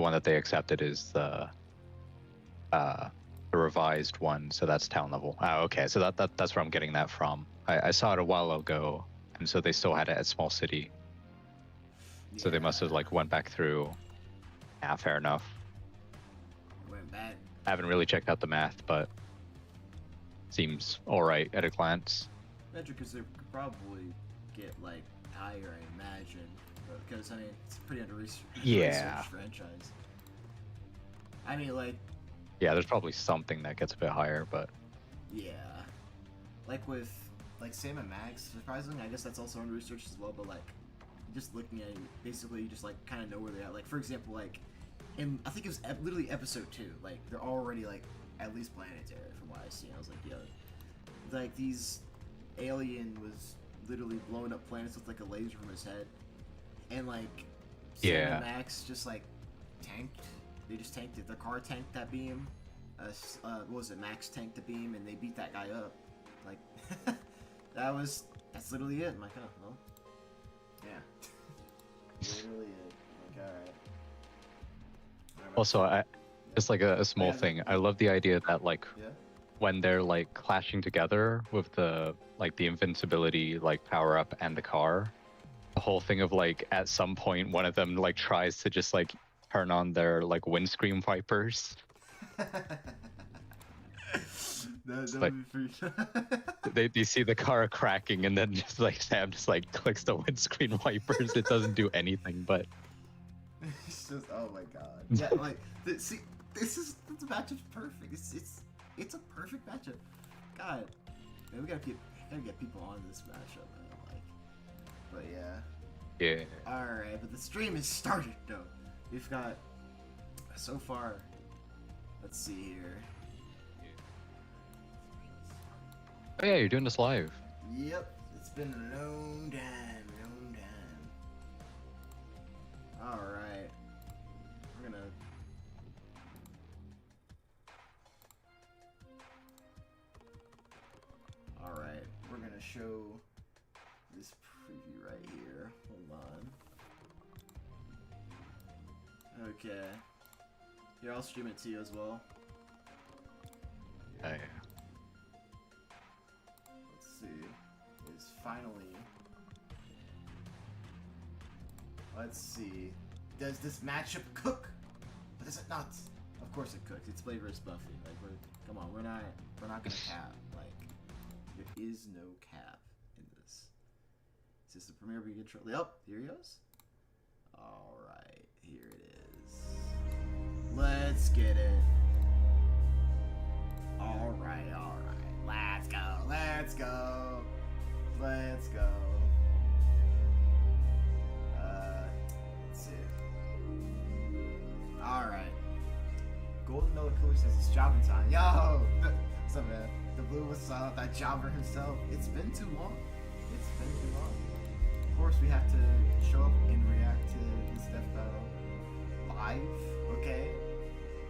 one that they accepted is the revised one, so that's town level. Oh, okay, so that's where I'm getting that from. I saw it a while ago, and so they still had it at Small City. Yeah. So they must have like went back through. Yeah, fair enough. Went back. I haven't really checked out the math, but seems all right at a glance. Because they could probably get like higher, I imagine, because I mean it's a pretty under-researched franchise. I mean, like. Yeah, there's probably something that gets a bit higher, but. Yeah, like with Sam and Max, surprisingly, I guess that's also under-researched as well. But like, just looking at it, basically, you just like kind of know where they're at. Like for example, like in I think it was literally episode 2. Like they're already like at least planetary from what I see. I was like, yo, like these alien was literally blowing up planets with like a laser from his head, and like Sam and Max just like tanked. They just tanked it. Their car tanked that beam. What was it? Max tanked the beam, and they beat that guy up. Like that's literally it. I'm like, oh well, yeah. Literally it. Like, all right. Also, just like a small thing. I love the idea that like when they're like clashing together with the invincibility like power up and the car, the whole thing of like at some point one of them like tries to just like turn on their like windscreen wipers. Like, you see the car cracking, and then just like Sam just like clicks the windscreen wipers. It doesn't do anything, but it's just, oh my god. Yeah, like see, this matchup's perfect. It's a perfect matchup. God, man, we gotta get people on this matchup, man. Like, but yeah. Yeah. All right, but the stream is started though. We've got so far. Let's see here. Oh yeah, you're doing this live. Yep, it's been a long time. All right, we're gonna. All right, we're gonna show this preview right here. Hold on. Okay. Here, I'll stream it to you as well. Yeah. Let's see. It's finally. Let's see. Does this matchup cook? Or does it not? Of course it cooks. It's Blade vs Buffy. Like come on, we're not gonna cap. Like there is no cap in this. Is this the premiere we get shortly? Oh, here he goes. All right, here it is. Let's get it. All right. Let's go. Let's go. Let's see. All right. Golden Noah Cooler says it's jobbing time. Yo, what's up, man? The blue was that jobber himself. It's been too long. Of course, we have to show up and react to this death battle live. Okay.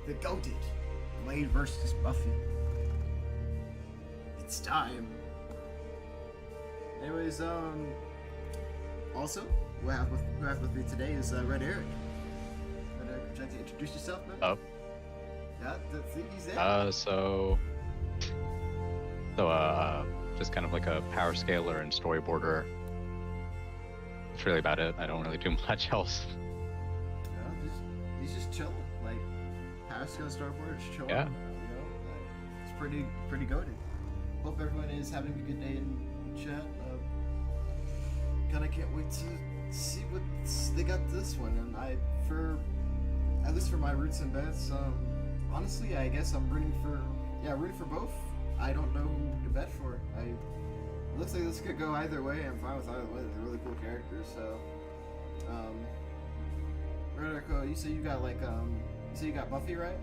The goated Blade versus Buffy. It's time. Anyways, also, who I have with me today is Red Eric. Red Eric, would you like to introduce yourself, man? Oh. Yeah, he's there. So just kind of like a power scaler and storyboarder. That's really about it. I don't really do much else. Yeah, he's just chilling. Like, power scale storyboarder, just chilling. Yeah. You know, like, it's pretty goated. Hope everyone is having a good day in chat. Kinda can't wait to see what they got this one. And at least for my roots and bets, honestly, I guess I'm rooting for both. I don't know who to bet for. It looks like this could go either way. I'm fine with either way. They're really cool characters. So, Redico, you say you got Buffy, right?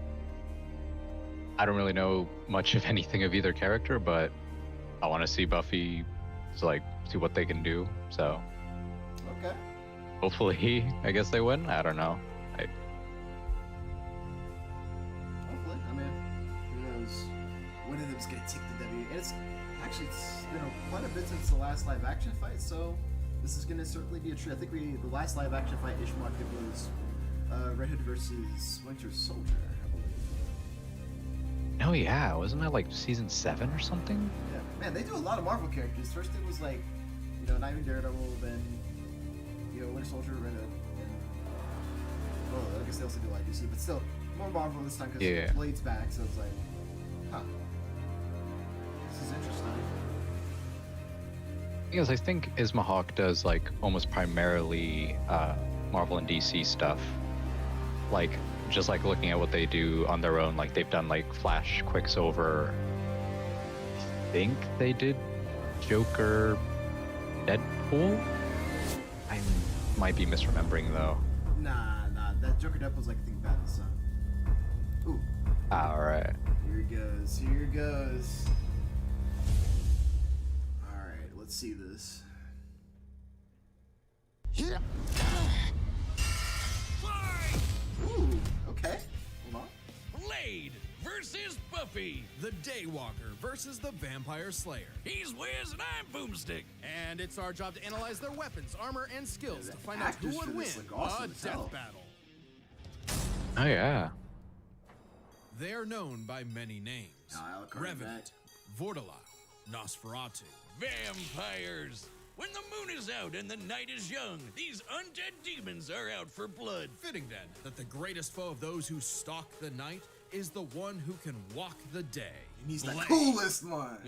I don't really know much of anything of either character, but I want to see Buffy, see what they can do. So, okay. Hopefully, I guess they win. I don't know. Hopefully, I mean, who knows? One of them's gonna take the W. And it's been quite a bit since the last live action fight, so this is gonna certainly be a treat. I think the last live action fight Ish market was Red Hood versus Winter Soldier, I believe. Oh yeah, wasn't that like season 7 or something? Yeah, man, they do a lot of Marvel characters. First it was like, Nightmare, Daredevil, then Winter Soldier, Red Hood. Well, I guess they also do like DC, but still more Marvel this time because Blade's back. So it's like, huh, this is interesting. Because I think Ismahawk does like almost primarily Marvel and DC stuff. Like just like looking at what they do on their own, like they've done like Flash, Quicksilver. I think they did Joker, Deadpool. I might be misremembering though. Nah, that Joker Deadpool's like I think Bad Son. Ooh. All right. Here it goes. Let's see this. Yeah. Ooh, okay. Hold on. Blade versus Buffy. The Daywalker versus the Vampire Slayer. He's Wiz and I'm Boomstick. And it's our job to analyze their weapons, armor, and skills to find out actors who would for win this look awesome a as hell. death battle. Oh yeah. They are known by many names. Revenant, Vortala, Nosferatu. Vampires. When the moon is out and the night is young, these undead demons are out for blood. Fitting then that the greatest foe of those who stalk the night is the one who can walk the day. And he's the Blade. coolest one.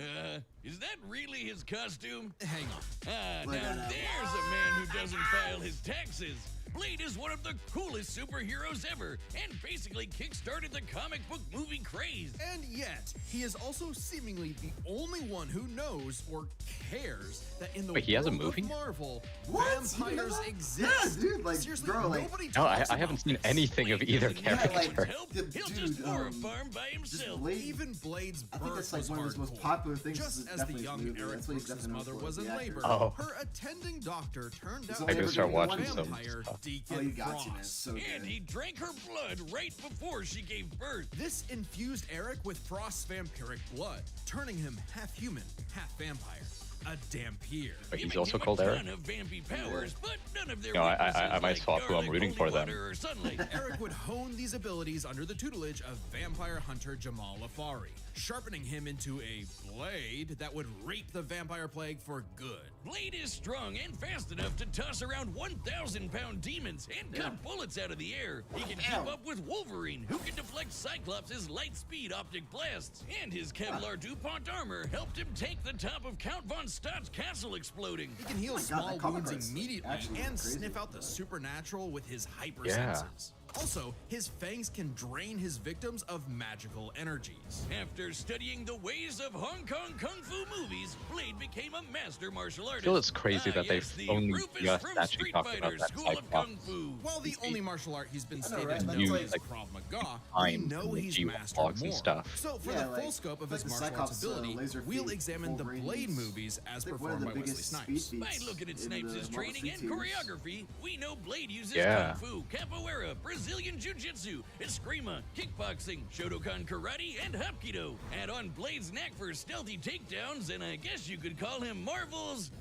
Is that really his costume? Hang on. Ah, Look now at that. there's a man who doesn't file his taxes. Blade is one of the coolest superheroes ever, and basically kickstarted the comic book movie craze. And yet, he is also seemingly the only one who knows or cares that in the Wait, he has a world movie? of Marvel, What? You know vampires that? exist. Yeah, dude, like, seriously, bro, like- nobody No, talks I haven't about seen this. anything of Blade either doesn't need character. like- help. Dude, He'll just moor a farm by Just himself. Blade. Even Blade's I think birth that's like was one of his most hardcore. popular things. Just is as the definitely young his movie. Eric That's what he's Brooks' definitely mother known for, was in the labor, actor. Oh. her attending doctor turned He's out only I could ever start doing one watching film. some vampire stuff. Deacon Oh, you got Frost. to, man. So And good. he drank her blood right before she gave birth. This infused Eric with Frost's vampiric blood, turning him half human, half vampire. A Dampier. But he's Giving also him called a Eric. ton of vampy powers, but none of their No, I weaknesses might like swap who I'm garlic, rooting for holy then. water, or sunlight. Eric would hone these abilities under the tutelage of vampire hunter Jamal Afari, sharpening him into a blade that would reap the vampire plague for good. Blade is strong and fast enough to toss around 1,000-pound demons and cut bullets out of the air. He can keep up with Wolverine, who can deflect Cyclops' light-speed optic blasts. And his Kevlar DuPont armor helped him take the top of Count Von Stadt's castle exploding. He can heal Oh my God, small that comic wounds art's immediately actually and crazy. sniff out the supernatural with his hyper Yeah. senses. Also, his fangs can drain his victims of magical energies. After studying the ways of Hong Kong kung fu movies, Blade became a master martial artist. feel it's crazy that they've yes, the only Rufus just from actually Street talked about Fighter that School of Cyclops. Kung Fu. While the only martial art he's been know, stated right? to That's know like- is Krav Maga, we Times know and he's Geo mastered logs more. and stuff. So for Yeah, the like- full scope of like his the martial arts Cyclops, ability, laser we'll feet, examine the Wolverine Blade movies. movies as I think one performed of the by Wesley biggest Snipes. speed By feats looking at in Snipes' the training and Marvel series. choreography, we know Blade uses Yeah. Kung Fu, Capoeira, Brazilian Jiu-Jitsu, Eskrima, kickboxing, Shotokan Karate, and Hapkido. Add on Blade's knack for stealthy takedowns, and I guess you could call him Marvel's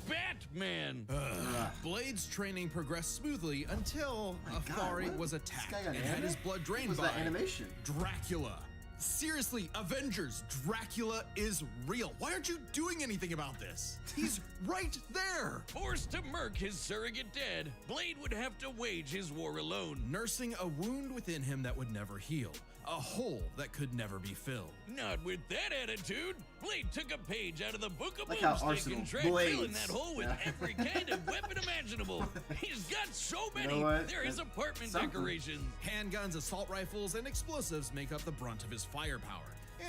Batman. Blade's training progressed smoothly until My God, Afari what? was This attacked guy got and had animated? his blood What drained was by that animation? Dracula. Seriously, Avengers, Dracula is real. Why aren't you doing anything about this? He's right there. Forced to murk his surrogate dad, Blade would have to wage his war alone. Nursing a wound within him that would never heal. A hole that could never be filled. Not with that attitude. Blade took a page out of the Book of Like how Boomstick Arsenal and tried filling blades. that hole with Yeah. every kind of weapon imaginable. He's got so many, know what? they're his That's apartment something. decorations. Handguns, assault rifles, and explosives make up the brunt of his firepower.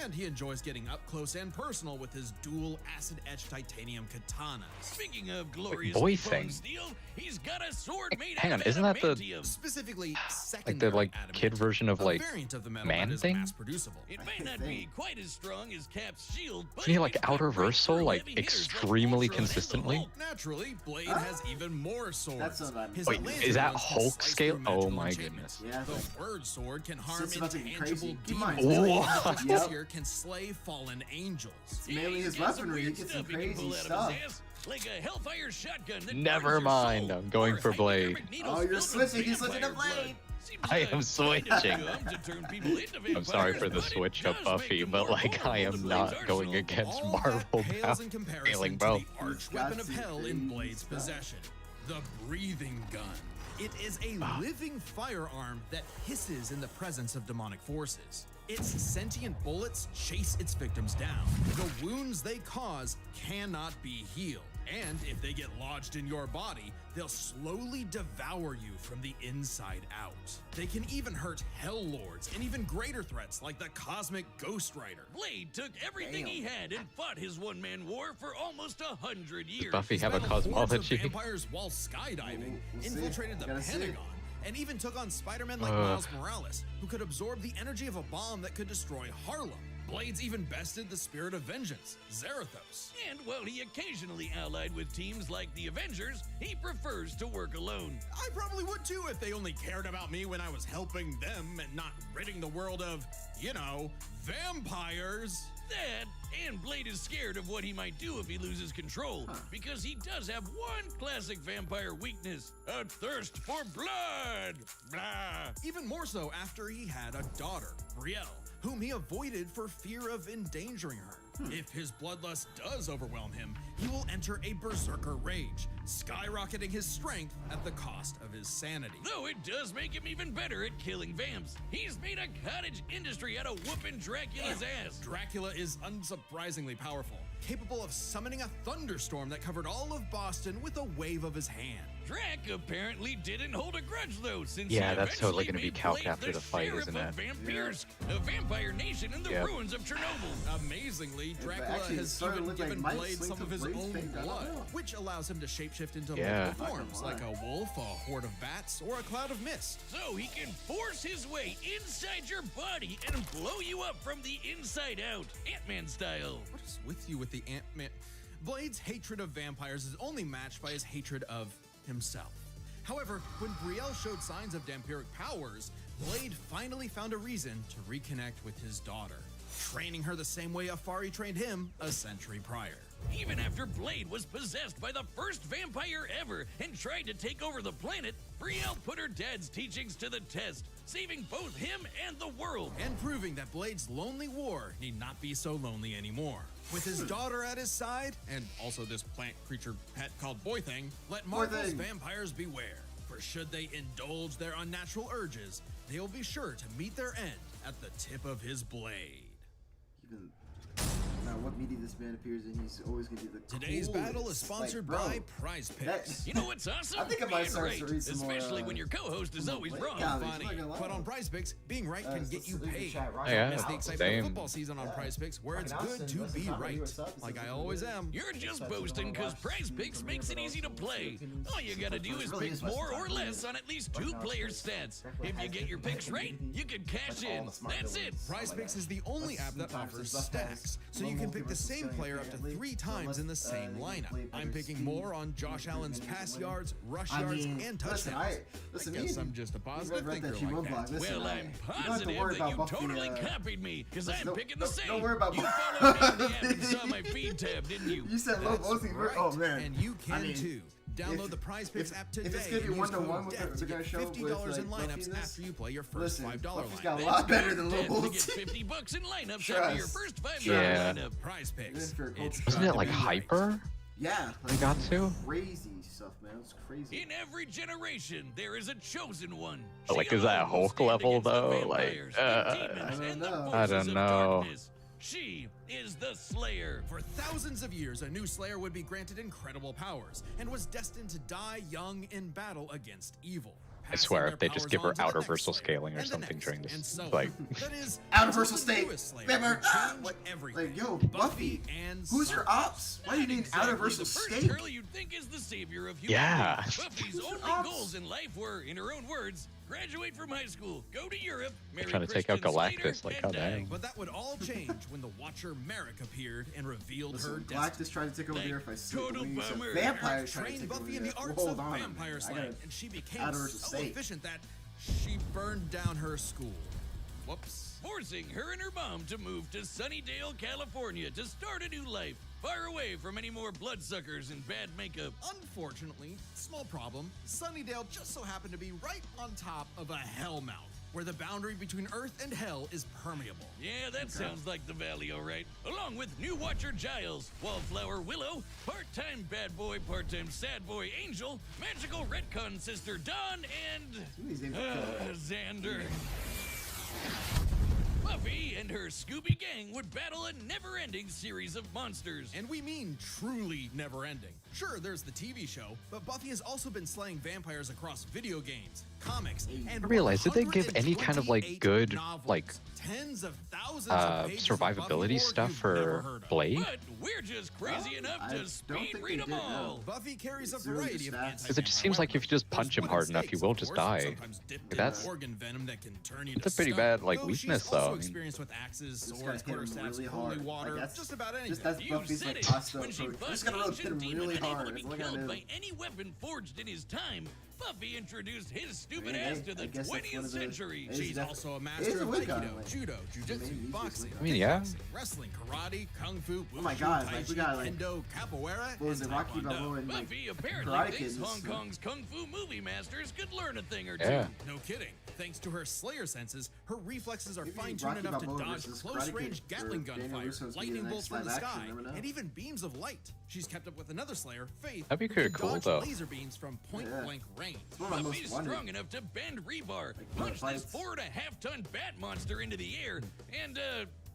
And he enjoys getting up close and personal with his dual acid-etched titanium katanas. Speaking of glorious boy Nippon thing. steel, he's got a sword made Hang out on, of isn't that the- adamantium. Specifically, Like secondary the like kid adamantium, version of a like variant of the metal man that is thing? mass-producible. It I may not think. be quite as strong as Cap's shield, but Isn't he it like can cut outer right through versal, like heavy hitters extremely Ultron and the consistently? Hulk. Naturally, Blade Ah. has even more swords. That's what I mean. His Wait, laser is that ones can Hulk slice scale? through Oh magical my enchantments. goodness. Yeah, The word sword can harm It's about to get intangible crazy. Keep in mind, demons. What? And the Yep. Meteor can slay fallen angels. It's mainly his he's got some weaponry. He weird gets some stuff he can pull crazy out of his stuff. ass, like a Hellfire shotgun that Never burns your mind, soul, I'm going or for Blade. hypodermic needles Oh, you're filled with switching. He's switching to vampire blood. Blade. Seems I like am switching. to turn people into I'm sorry vampires, for the but it switch of does make Buffy, them but more like I vulnerable to am Blade's not going arsenal. against All Marvel that pales in comparison failing, to bro. the arch got weapon of some hell in crazy Blade's stuff. possession, the breathing gun. It is a living firearm that hisses in the presence of demonic forces. Its sentient bullets chase its victims down. The wounds they cause cannot be healed. And if they get lodged in your body, they'll slowly devour you from the inside out. They can even hurt Hell Lords and even greater threats like the Cosmic Ghost Rider. Blade took everything he had and fought his one-man war for almost 100 years. Buffy have a Battled hordes of cosmology? vampires while skydiving, We'll see. infiltrated the Gotta see it. Pentagon, and even took on Spider-Man like Miles Morales, who could absorb the energy of a bomb that could destroy Harlem. Blades even bested the spirit of vengeance, Zarathos. And while he occasionally allied with teams like the Avengers, he prefers to work alone. I probably would too if they only cared about me when I was helping them and not ridding the world of, you know, vampires. That, and Blade is scared of what he might do if he loses control, because he does have one classic vampire weakness, a thirst for blood. Blah. Even more so after he had a daughter, Brielle, whom he avoided for fear of endangering her. If his bloodlust does overwhelm him, he will enter a berserker rage, skyrocketing his strength at the cost of his sanity. Though it does make him even better at killing vamps. He's made a cottage industry out of whooping Dracula's ass. Dracula is unsurprisingly powerful, capable of summoning a thunderstorm that covered all of Boston with a wave of his hand. Drac apparently didn't hold a grudge though, since Yeah, he that's totally eventually gonna be made calc Blade after the fight, sheriff isn't of it? Vampires, a vampire nation in the Yep. ruins of Chernobyl. Amazingly, but Dracula actually it has started to even look like given Mike's Blade link some to of his Blade's own thing, I don't blood, know. which allows him to shapeshift into Yeah. multiple Not forms, gonna like a wolf, a horde of bats, or a cloud of mist. So he can force his way inside your body and blow you up from the inside out, Ant-Man style. What is with you with the Ant-Man? Blade's hatred of vampires is only matched by his hatred of himself. However, when Brielle showed signs of vampiric powers, Blade finally found a reason to reconnect with his daughter, training her the same way Afari trained him a century prior. Even after Blade was possessed by the first vampire ever and tried to take over the planet, Brielle put her dad's teachings to the test, saving both him and the world. And proving that Blade's lonely war need not be so lonely anymore. With his daughter at his side, and also this plant creature pet called Boy Thing, let Marvel's Thing. vampires beware. For should they indulge their unnatural urges, they will be sure to meet their end at the tip of his blade. Even no matter what media this man appears in, he's always gonna be the Today's battle is coolest. sponsored Like, bro, by Prize Picks. that- You know what's awesome? I think I might Being start right, to read some more, especially when your co-host is always Blade wrong. comics, Funny, I'm not gonna lie. but on Prize Picks, being right can get you paid. Yeah, Miss the excitement same. of football season on Prize Picks, where it's good to be right, like I always am. You're just boasting because Prize Picks makes it easy to play. All you gotta do is pick more or less on at least 2 players' stats. If you get your picks right, you can cash in. That's it. Prize Picks is the only app that offers stacks, so you can pick the same player up to 3 times in the same lineup. I'm picking more on Josh Allen's pass yards, rush yards, and touchdowns. Listen, I guess I'm just a positive read thinker that G1 like blog. that. Listen, Well, I'm you don't have to positive worry that about you Buffy, totally copied me, because I'm don't- picking the don't- same. don't worry about You Buffy. followed me in the app and saw my feed tab, didn't you? You said low That's posting. right. Oh man, And you can I mean, too. Download if- the Prize Picks if- app if today it's gonna be and use one-to-one code with DEATH what to they're get gonna show $50 with, in like, lineups Buffy in this, after you play your first listen, $5 Buffy's lineup. got a That's lot better good. than Then low to get voltage. $50 in lineups after Trust. your first $5 Yeah. lineup. Prize Picks. Then for It's culture. Isn't got it to like be right. hyper? Yeah, We got to? crazy stuff, man. It's crazy. In every generation, there is a chosen one. Like, She is that alone will Hulk stand level, against the though? vampires, Like, the demons, I don't and the know. I forces don't of know. darkness. She is the Slayer. For thousands of years, a new Slayer would be granted incredible powers and was destined to die young in battle against evil. I swear, passing if they their just powers give her on to the outer next versal Slayer, scaling or and the something next, during this, and so on. like- That is, Outer until versal the state. newest Slayer Remember? will change Like, everything. yo, Buffy, and who's your so on. ops? Why do you Not need exactly outer versal the first state? girl you'd think is the savior of humanity. Yeah. Buffy's only ops? goals in life were, in her own words, graduate from high school, go to Europe, marry trying to take out Christian Galactus, Slater, like, and how die. dang. But that would all change when the Watcher Merrick appeared and revealed her Listen, destiny. Galactus tried to take over the Like, Earth by sleep. total Wings, so bummer. vampires tried to Trained take over Buffy the in the Earth. arts Hold of on, vampire man. I slaying, gotta- and she became outer versal so state. efficient that she burned down her school. Whoops. Forcing her and her mom to move to Sunnydale, California to start a new life. Far away from any more bloodsuckers and bad makeup. Unfortunately, small problem, Sunnydale just so happened to be right on top of a hellmouth, where the boundary between Earth and Hell is permeable. Yeah, that sounds like the Valley, all right. Along with new Watcher Giles, Wallflower Willow, part-time bad boy, part-time sad boy Angel, magical retcon sister Dawn, and Xander. Buffy and her Scooby Gang would battle a never-ending series of monsters. And we mean truly never-ending. Sure, there's the TV show, but Buffy has also been slaying vampires across video games, comics, and I realized, did they give any kind of, like, 128 good, novels, like, tens of thousands of pages of Buffy survivability lore stuff you've never for heard of. Blade? But we're just crazy enough I to don't speed think read they them did, all. no. Buffy carries a Zero variety of stats. anti-venom Because it just seems like if you just weapons. punch him There's hard enough, snakes, he will of just course, die. sometimes dipped in That's- organ venom that can turn you That's to a pretty stone. bad, like, Though weakness, she's though. also I mean- experienced with axes, Just swords, gotta hit him quarterstaffs, really holy hard. water, Like, that's- just about anything. Just that's You Buffy's said like it. pasta When she approach. busts Just gotta an really hit ancient him demon really unable hard. to That's be all I gotta killed do. by any weapon forged in his time, Buffy introduced his stupid I mean, ass hey, to the I guess that's one 20th of the- century. He's She's def- also a He master is a of Wiccan, Aikido, like, Judo, maybe Jiu-Jitsu, he's boxing, Wiccan. I mean, yeah. kickboxing, wrestling, karate, kung fu, wushu, Oh my God, tai like, we chi, got, like, kendo, capoeira, What was and it, Rocky taekwondo. Balboa and like Buffy apparently Karate thinks Kid? Hong Kong's kung fu movie masters could learn a thing or two. Yeah. No kidding. Thanks to her Slayer senses, her reflexes are Maybe fine-tuned Rocky enough to Balboa dodge versus close-range Karate Kid Gatling for gun Daniel fire, Russo's be lightning the bolts next from the live action, sky, never know. and even beams of light. She's kept up with another Slayer, Faith, That'd be who kinda can cool, dodge though. laser beams from point-blank range. It's one of my most Buffy's wanted. strong enough to bend rebar, Like, punch this fights. 4.5-ton bat monster into the air, and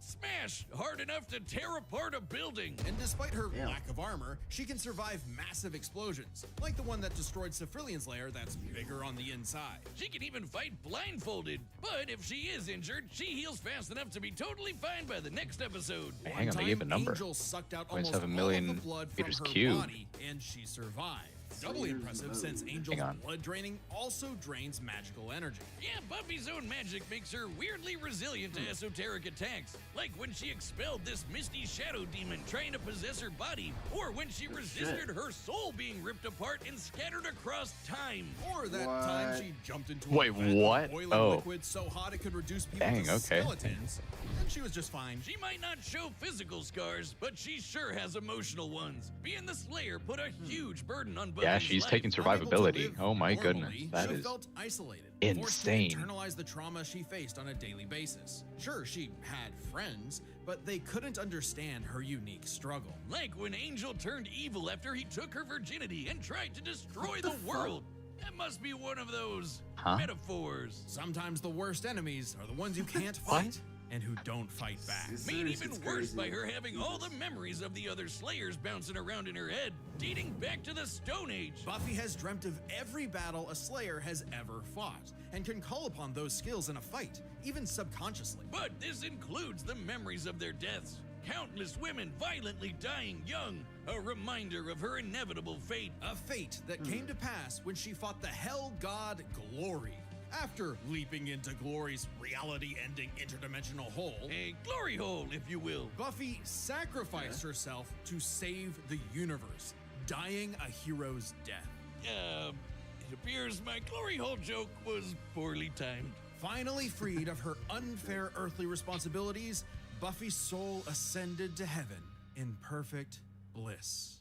smash hard enough to tear apart a building. And despite her Damn. lack of armor, she can survive massive explosions, like the one that destroyed Cephrilion's lair that's bigger on the inside. She can even fight blindfolded, but if she is injured, she heals fast enough to be totally fine by the next episode. Hang on, they gave a number. Angel sucked out 27 almost million all of the blood from meters her cubed. body, and she survived. Doubly Slayer's impressive since mode. Angel's Hang on. blood draining also drains magical energy. Yeah, Buffy's own magic makes her weirdly resilient to esoteric attacks, like when she expelled this misty shadow demon trying to possess her body, or when she resisted her soul being ripped apart and scattered across time. Or that What? time she jumped into Wait, a vat of what? boiling Oh. liquid so hot it could reduce people Dang, to okay. skeletons, and she was just fine. She might not show physical scars, but she sure has emotional ones. Being the Slayer put a huge burden on Buffy's Yeah, she's life. taking Unable to survivability. live Oh my normally, goodness, that she is felt isolated, insane. forced to internalize the trauma she faced on a daily basis. Sure, she had friends, but they couldn't understand her unique struggle. Like when Angel turned evil after he took her virginity and tried to destroy the world. That must be one of those Huh? metaphors. Sometimes the worst enemies are the ones you can't What? fight and who don't fight back. This Made series even is worse crazy. by her having all the memories of the other Slayers bouncing around in her head, dating back to the Stone Age. Buffy has dreamt of every battle a Slayer has ever fought, and can call upon those skills in a fight, even subconsciously. But this includes the memories of their deaths. Countless women violently dying young, a reminder of her inevitable fate. A fate that came to pass when she fought the Hell God Glory. After leaping into Glory's reality-ending interdimensional hole, A glory hole, if you will. Buffy sacrificed herself to save the universe, dying a hero's death. It appears my glory hole joke was poorly timed. Finally freed of her unfair earthly responsibilities, Buffy's soul ascended to heaven in perfect bliss.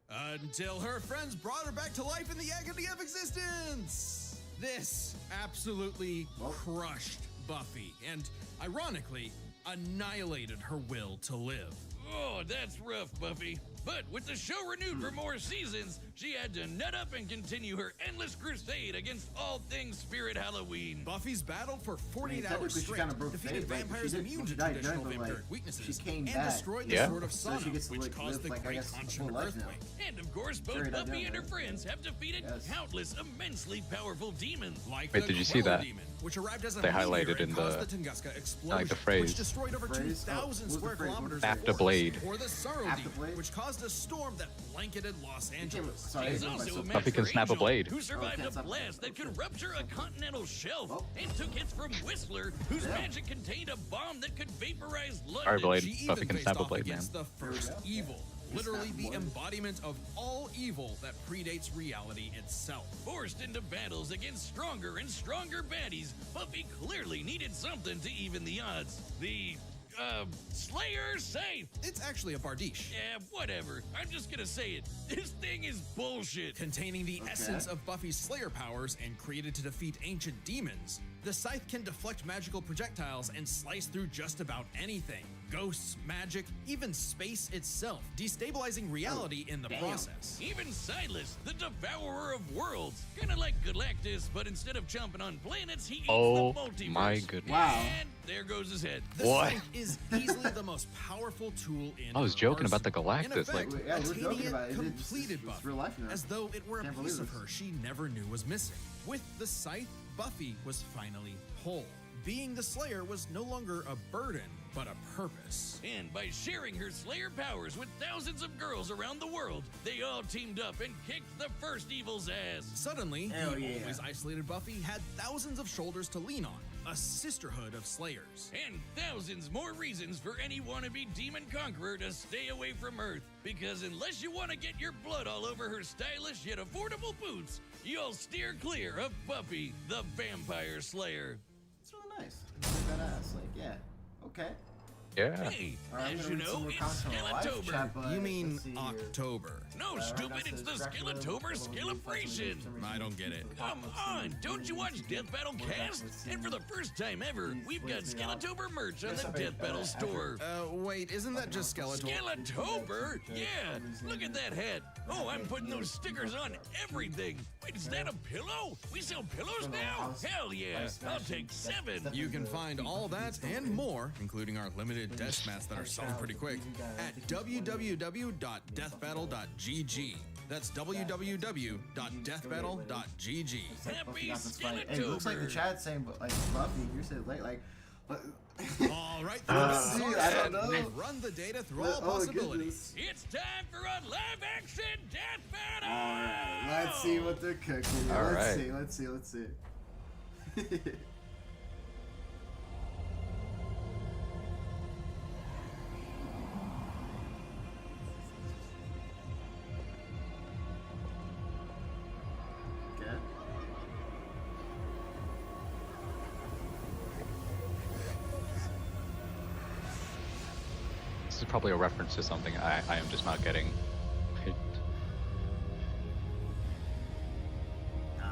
Until her friends brought her back to life in the agony of existence. This absolutely crushed Buffy and, ironically, annihilated her will to live. Oh, that's rough, Buffy. But with the show renewed for more seasons, she had to nut up and continue her endless crusade against all things Spirit Halloween. Buffy's battled for 48 I mean, hours technically she straight, kinda broke defeated fate, like, vampires she did- immune she to died traditional young, but, like, vampiric weaknesses, she came and back. destroyed the Yeah. Sword of So Sana, she gets to, which like, caused live, the like, I Great guess, a Consuming full life now. Earthquake. And of course, both Very Buffy dynamic. and her friends have defeated Yes. countless immensely powerful demons. Like Wait, the did you see Queller that? Demon, which arrived as a They meteor highlighted and in caused the- the Tunguska explosion, like the phrase. which destroyed over Phrase? 2,000 Oh, what was the square phrase? kilometers After of forest. Blade. Or the Sorrow After Demon, Blade? which caused a storm that blanketed Los Angeles. Sorry, I She's didn't know also a myself. match Buffy can for snap a Angel, blade. who survived can't a snap a blast that blade. could rupture a continental shelf Oh. and took hits from Whistler, whose Yeah. magic contained a bomb that could vaporize London. Alright, Blade. She Buffy even can faced snap a off blade, man. against the first There we go. evil, literally Snap the blade. embodiment of all evil that predates reality itself. Forced into battles against stronger and stronger baddies, Buffy clearly needed something to even the odds. The Slayer safe. It's actually a bardiche. Yeah, whatever. I'm just gonna say it. This thing is bullshit. Containing the essence of Buffy's Slayer powers and created to defeat ancient demons, the scythe can deflect magical projectiles and slice through just about anything. Ghosts, magic, even space itself, destabilizing reality in the process. Even Silas, the devourer of worlds. Kinda like Galactus, but instead of chomping on planets, he eats the multiverse. My goodness. Wow. And there goes his head. The scythe is easily the most powerful tool in I was joking about the arsenal. In Galactus, effect, like- Yeah, we're joking Titania about it. It's completed it's Buffy, real life now. as though it were a Can't piece believe of this. her she never knew was missing. With the scythe, Buffy was finally whole. Being the Slayer was no longer a burden, but a purpose. And by sharing her Slayer powers with thousands of girls around the world, they all teamed up and kicked the first evil's ass. Suddenly, Hell the yeah. always isolated Buffy had thousands of shoulders to lean on, a sisterhood of Slayers. And thousands more reasons for any wannabe demon conqueror to stay away from Earth. Because unless you want to get your blood all over her stylish yet affordable boots, you'll steer clear of Buffy, the Vampire Slayer. It's really nice. It's really badass. Like, yeah. Okay. Yeah. Hey, All right, I'm as gonna you read some know, more it's comments from our live Skellatober. chat, but You mean let's see here. October? No, Right stupid, now it it's says the Dracula, Skellatober Double Skellifration. I don't get it. Come on, don't you watch Death Battle Cast? And for the first time ever, we've got Skellatober merch on the Death Battle store. Wait, isn't that just Skeletor? Skellatober? Yeah, look at that hat. Oh, I'm putting those stickers on everything. Wait, is that a pillow? We sell pillows now? Hell yeah, I'll take 7. You can find all that and more, including our limited death mats that are selling pretty quick, at www.deathbattle.gg. That's www.deathbattle.gg. Happy Hey, it looks like the Skellatober. chat's saying, but like Buffy, you're saying like. All right, See, I don't know. we've run the data through all Oh, possibilities. It's time for a live-action Death Battle! Alright, let's see what they're cooking. All Let's right. see. Let's see. Okay. This is probably a reference to something I am just not getting.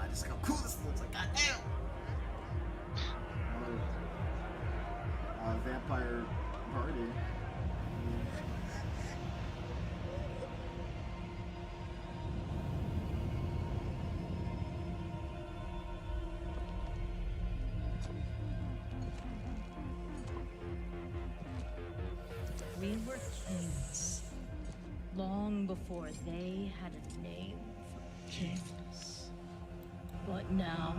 Just how cool this looks like. Goddamn. Vampire party. We were kings long before they had a name for kings. But now,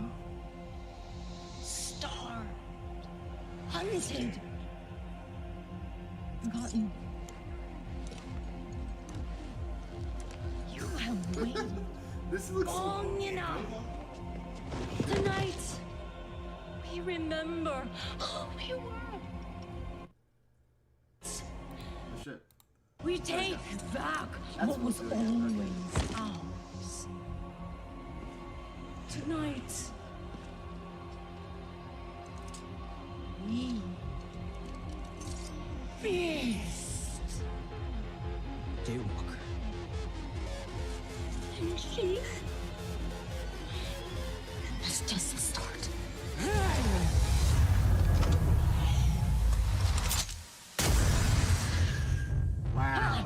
starved, hunted, forgotten. You have waited This looks long enough. Tonight, we remember who we were. Oh, shit. We take back That's what was what's doing always ours. Tonight, we feast. Daywalker. And she that's just the start. Wow.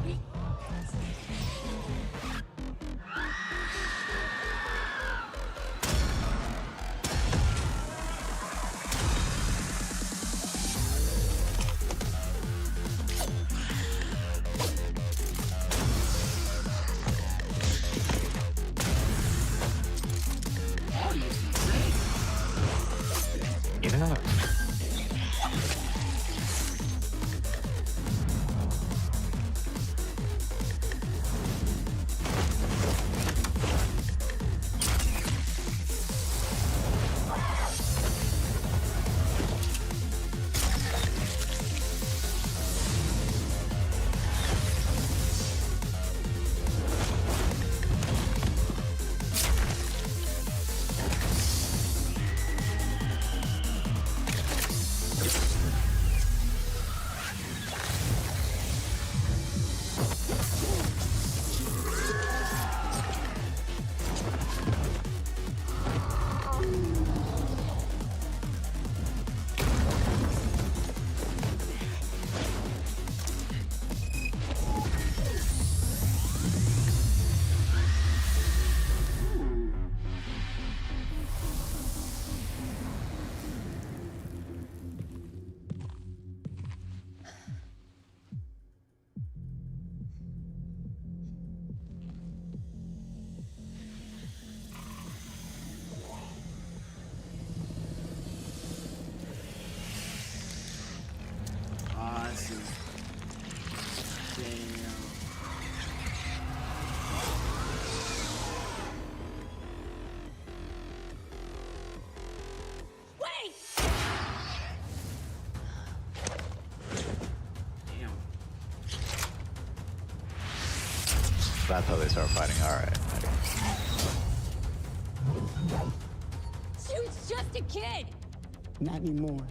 Yeah. That's how they start fighting. All right. Dude's just a kid. Not anymore.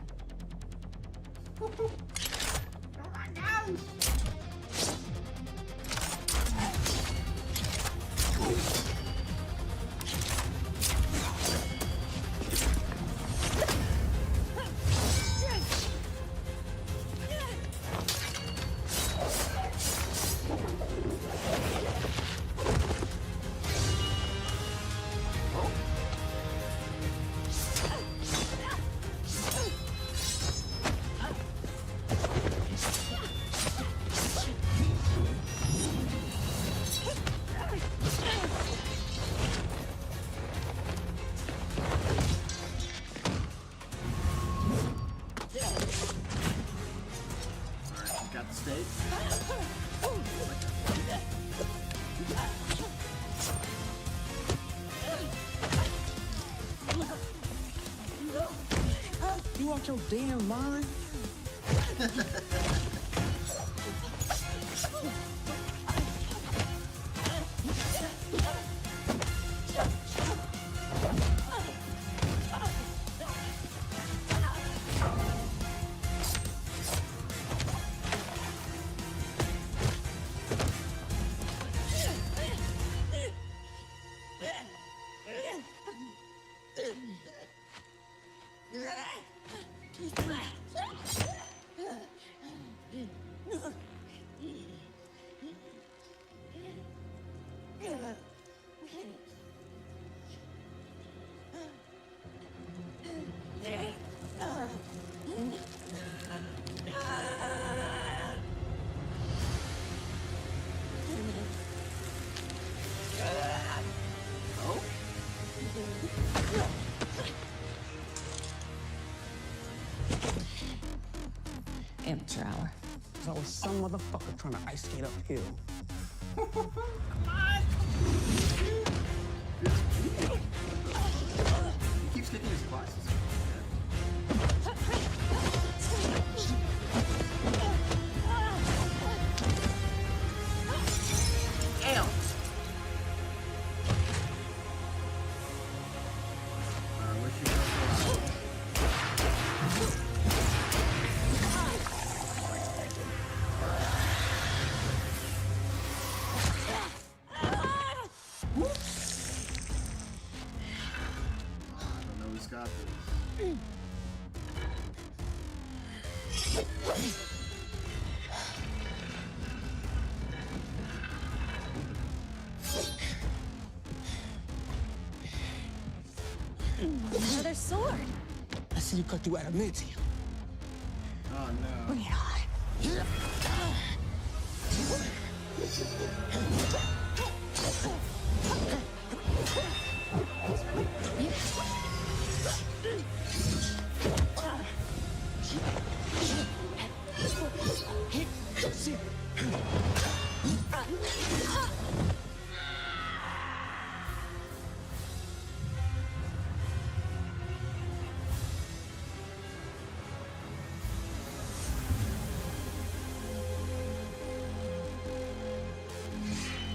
Got the stage. You out your damn mind? Amateur hour. So I was some motherfucker trying to ice skate uphill. He keeps taking his classes. Damn. Where's she going? I don't know who's got this. Another sword. I see you cut through adamantium. Oh no. Bring it on.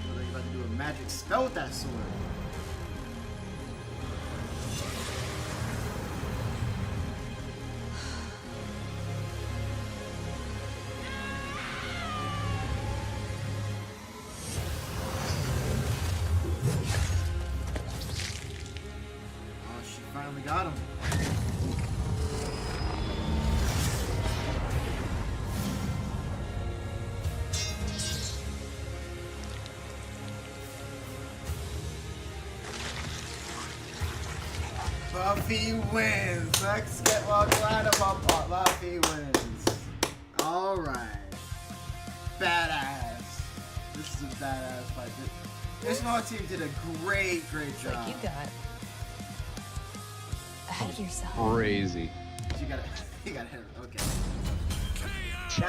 Are they about to do a magic spell with that sword? Oh, she finally got him. Buffy wins. Let's get one line of up. Buffy wins. All right. Badass. This is a badass fight. This small team did a great job. Like you got ahead of yourself. Crazy. You got it. You got hit. Okay. To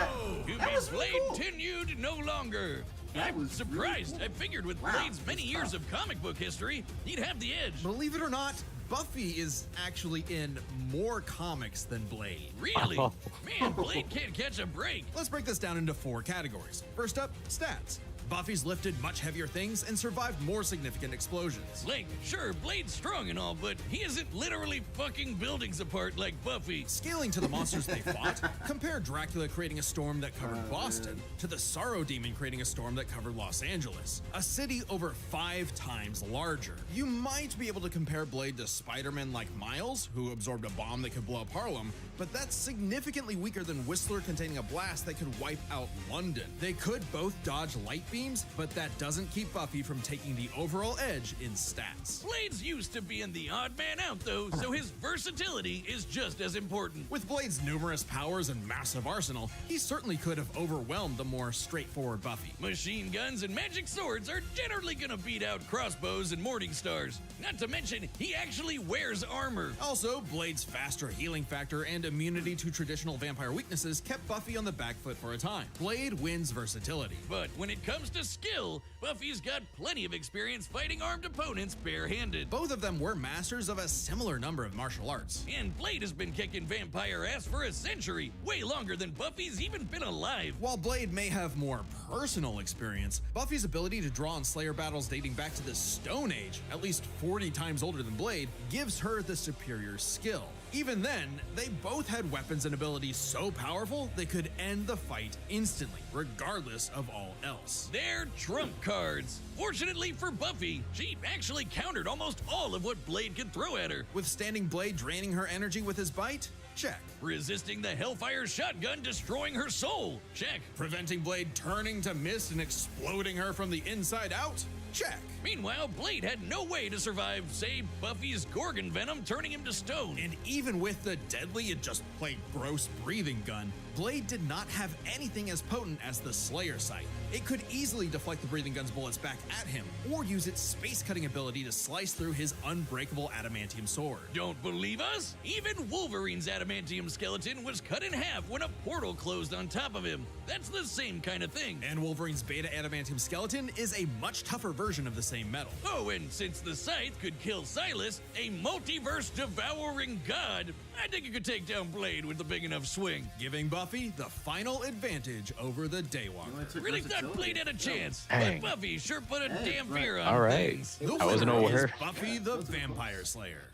That be was really Blade cool. tenued no longer. That I'm was surprised. really cool. I figured with Wow, Blade's many that's years tough. of comic book history, he'd have the edge. Believe it or not, Buffy is actually in more comics than Blade. Really? Oh. Man, Blade can't catch a break. Let's break this down into 4 categories. First up, stats. Buffy's lifted much heavier things and survived more significant explosions. Like, sure, Blade's strong and all, but he isn't literally fucking buildings apart like Buffy. Scaling to the monsters they fought, compare Dracula creating a storm that covered Boston to the Sorrow Demon creating a storm that covered Los Angeles, a city over 5 times larger. You might be able to compare Blade to Spider-Man like Miles, who absorbed a bomb that could blow up Harlem, but that's significantly weaker than Whistler containing a blast that could wipe out London. They could both dodge light beams, but that doesn't keep Buffy from taking the overall edge in stats. Blade's used to being the odd man out, though, so his versatility is just as important. With Blade's numerous powers and massive arsenal, he certainly could have overwhelmed the more straightforward Buffy. Machine guns and magic swords are generally gonna beat out crossbows and morning stars. Not to mention, he actually wears armor. Also, Blade's faster healing factor and immunity to traditional vampire weaknesses kept Buffy on the back foot for a time. Blade wins versatility. But when it comes to skill, Buffy's got plenty of experience fighting armed opponents barehanded. Both of them were masters of a similar number of martial arts. And Blade has been kicking vampire ass for a century, way longer than Buffy's even been alive. While Blade may have more personal experience, Buffy's ability to draw on Slayer battles dating back to the Stone Age, at least 40 times older than Blade, gives her the superior skill. Even then, they both had weapons and abilities so powerful they could end the fight instantly, regardless of all else. They're trump cards. Fortunately for Buffy, she actually countered almost all of what Blade could throw at her. Withstanding Blade draining her energy with his bite? Check. Resisting the Hellfire shotgun destroying her soul? Check. Preventing Blade turning to mist and exploding her from the inside out? Check. Meanwhile, Blade had no way to survive, say, Buffy's Gorgon venom turning him to stone. And even with the deadly and just plain gross breathing gun, Blade did not have anything as potent as the Slayer sight. It could easily deflect the breathing gun's bullets back at him, or use its space-cutting ability to slice through his unbreakable adamantium sword. Don't believe us? Even Wolverine's adamantium skeleton was cut in half when a portal closed on top of him. That's the same kind of thing. And Wolverine's beta adamantium skeleton is a much tougher version of the same metal. Oh, and since the Scythe could kill Silas, a multiverse-devouring god, I think it could take down Blade with a big enough swing. Giving Buffy the final advantage over the Daywalker. Really thought Blade had a chance, Dang. but Buffy sure put a damn fear on All right. things. The I wasn't winner aware. is Buffy the Vampire Slayer.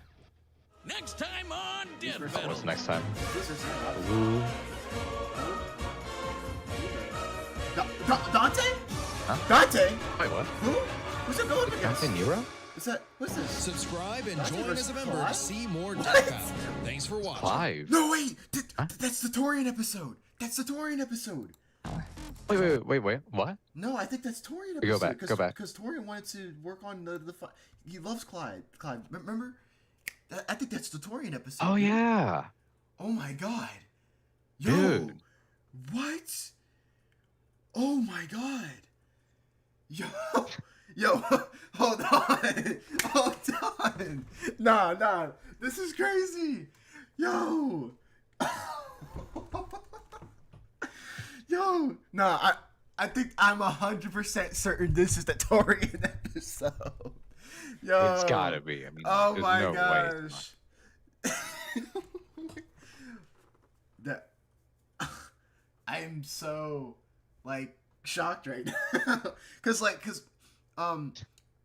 Next time on Death What's Battle. next time? This is Ooh. Dante? Huh? Dante? Wait, what? Who? Who's it going against? Dante Nero? Is that, what's this? Subscribe and Dante join versus as a member Clive? to see more What? Death Battle. Thanks for watching. Clive. No, wait! Huh? That's the Torian episode! That's the Torian episode! Wait. What? No, I think that's Torian episode. Go back, go back. Because Torian wanted to work on the fight. He loves Clyde. Clyde, remember? I think that's the Torian episode. Oh, yeah. Oh my god. Yo. Dude. What? Oh my god. Yo. Yo. Hold on. Hold on. Nah. This is crazy. Yo. Yo. Nah, I think I'm 100% certain this is the Torian episode. Yo. It's gotta be. I mean, Oh there's my no way. gosh. That I am so like shocked right now. cause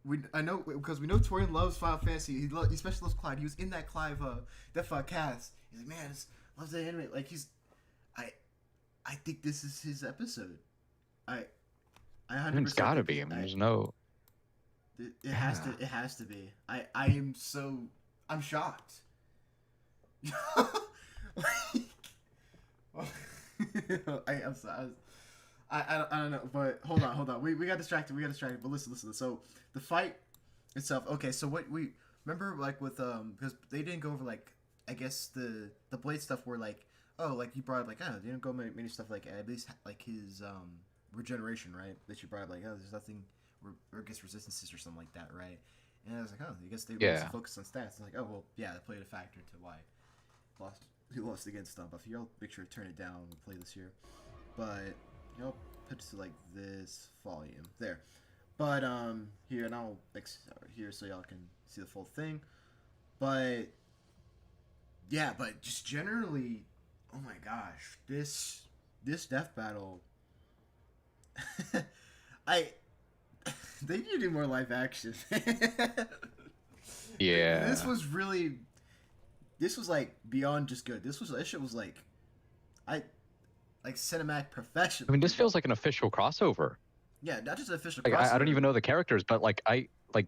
we know Torian loves Final Fantasy. He especially loves Clyde. He was in that Clive cast. He's like, man, loves the anime. Like I think this is his episode. I 100%. It's gotta think be. I mean, there's no. It has to. It has to be. I'm shocked. I'm sorry. I don't know, but hold on. We got distracted. But listen. So the fight itself. Okay, so what we remember, like with because they didn't go over like I guess the Blade stuff where like you brought up like they didn't go many stuff like at least like his regeneration, right? That you brought up like there's nothing or against resistances or something like that, right? And I was like, I guess they mostly focus on stats. It's like, oh well, yeah, that played a factor to why he lost against Buffy. I'll make sure to turn it down when we play this here, but put it to like this volume there. But here, and I'll here so y'all can see the full thing. But yeah, but just generally, oh my gosh, this death battle. They need to do more live action. Yeah. This was really. This was like beyond just good. This shit was like, like cinematic professional. I mean, this feels like an official crossover. Yeah, not just an official. Like, I don't crossover. even know the characters, but like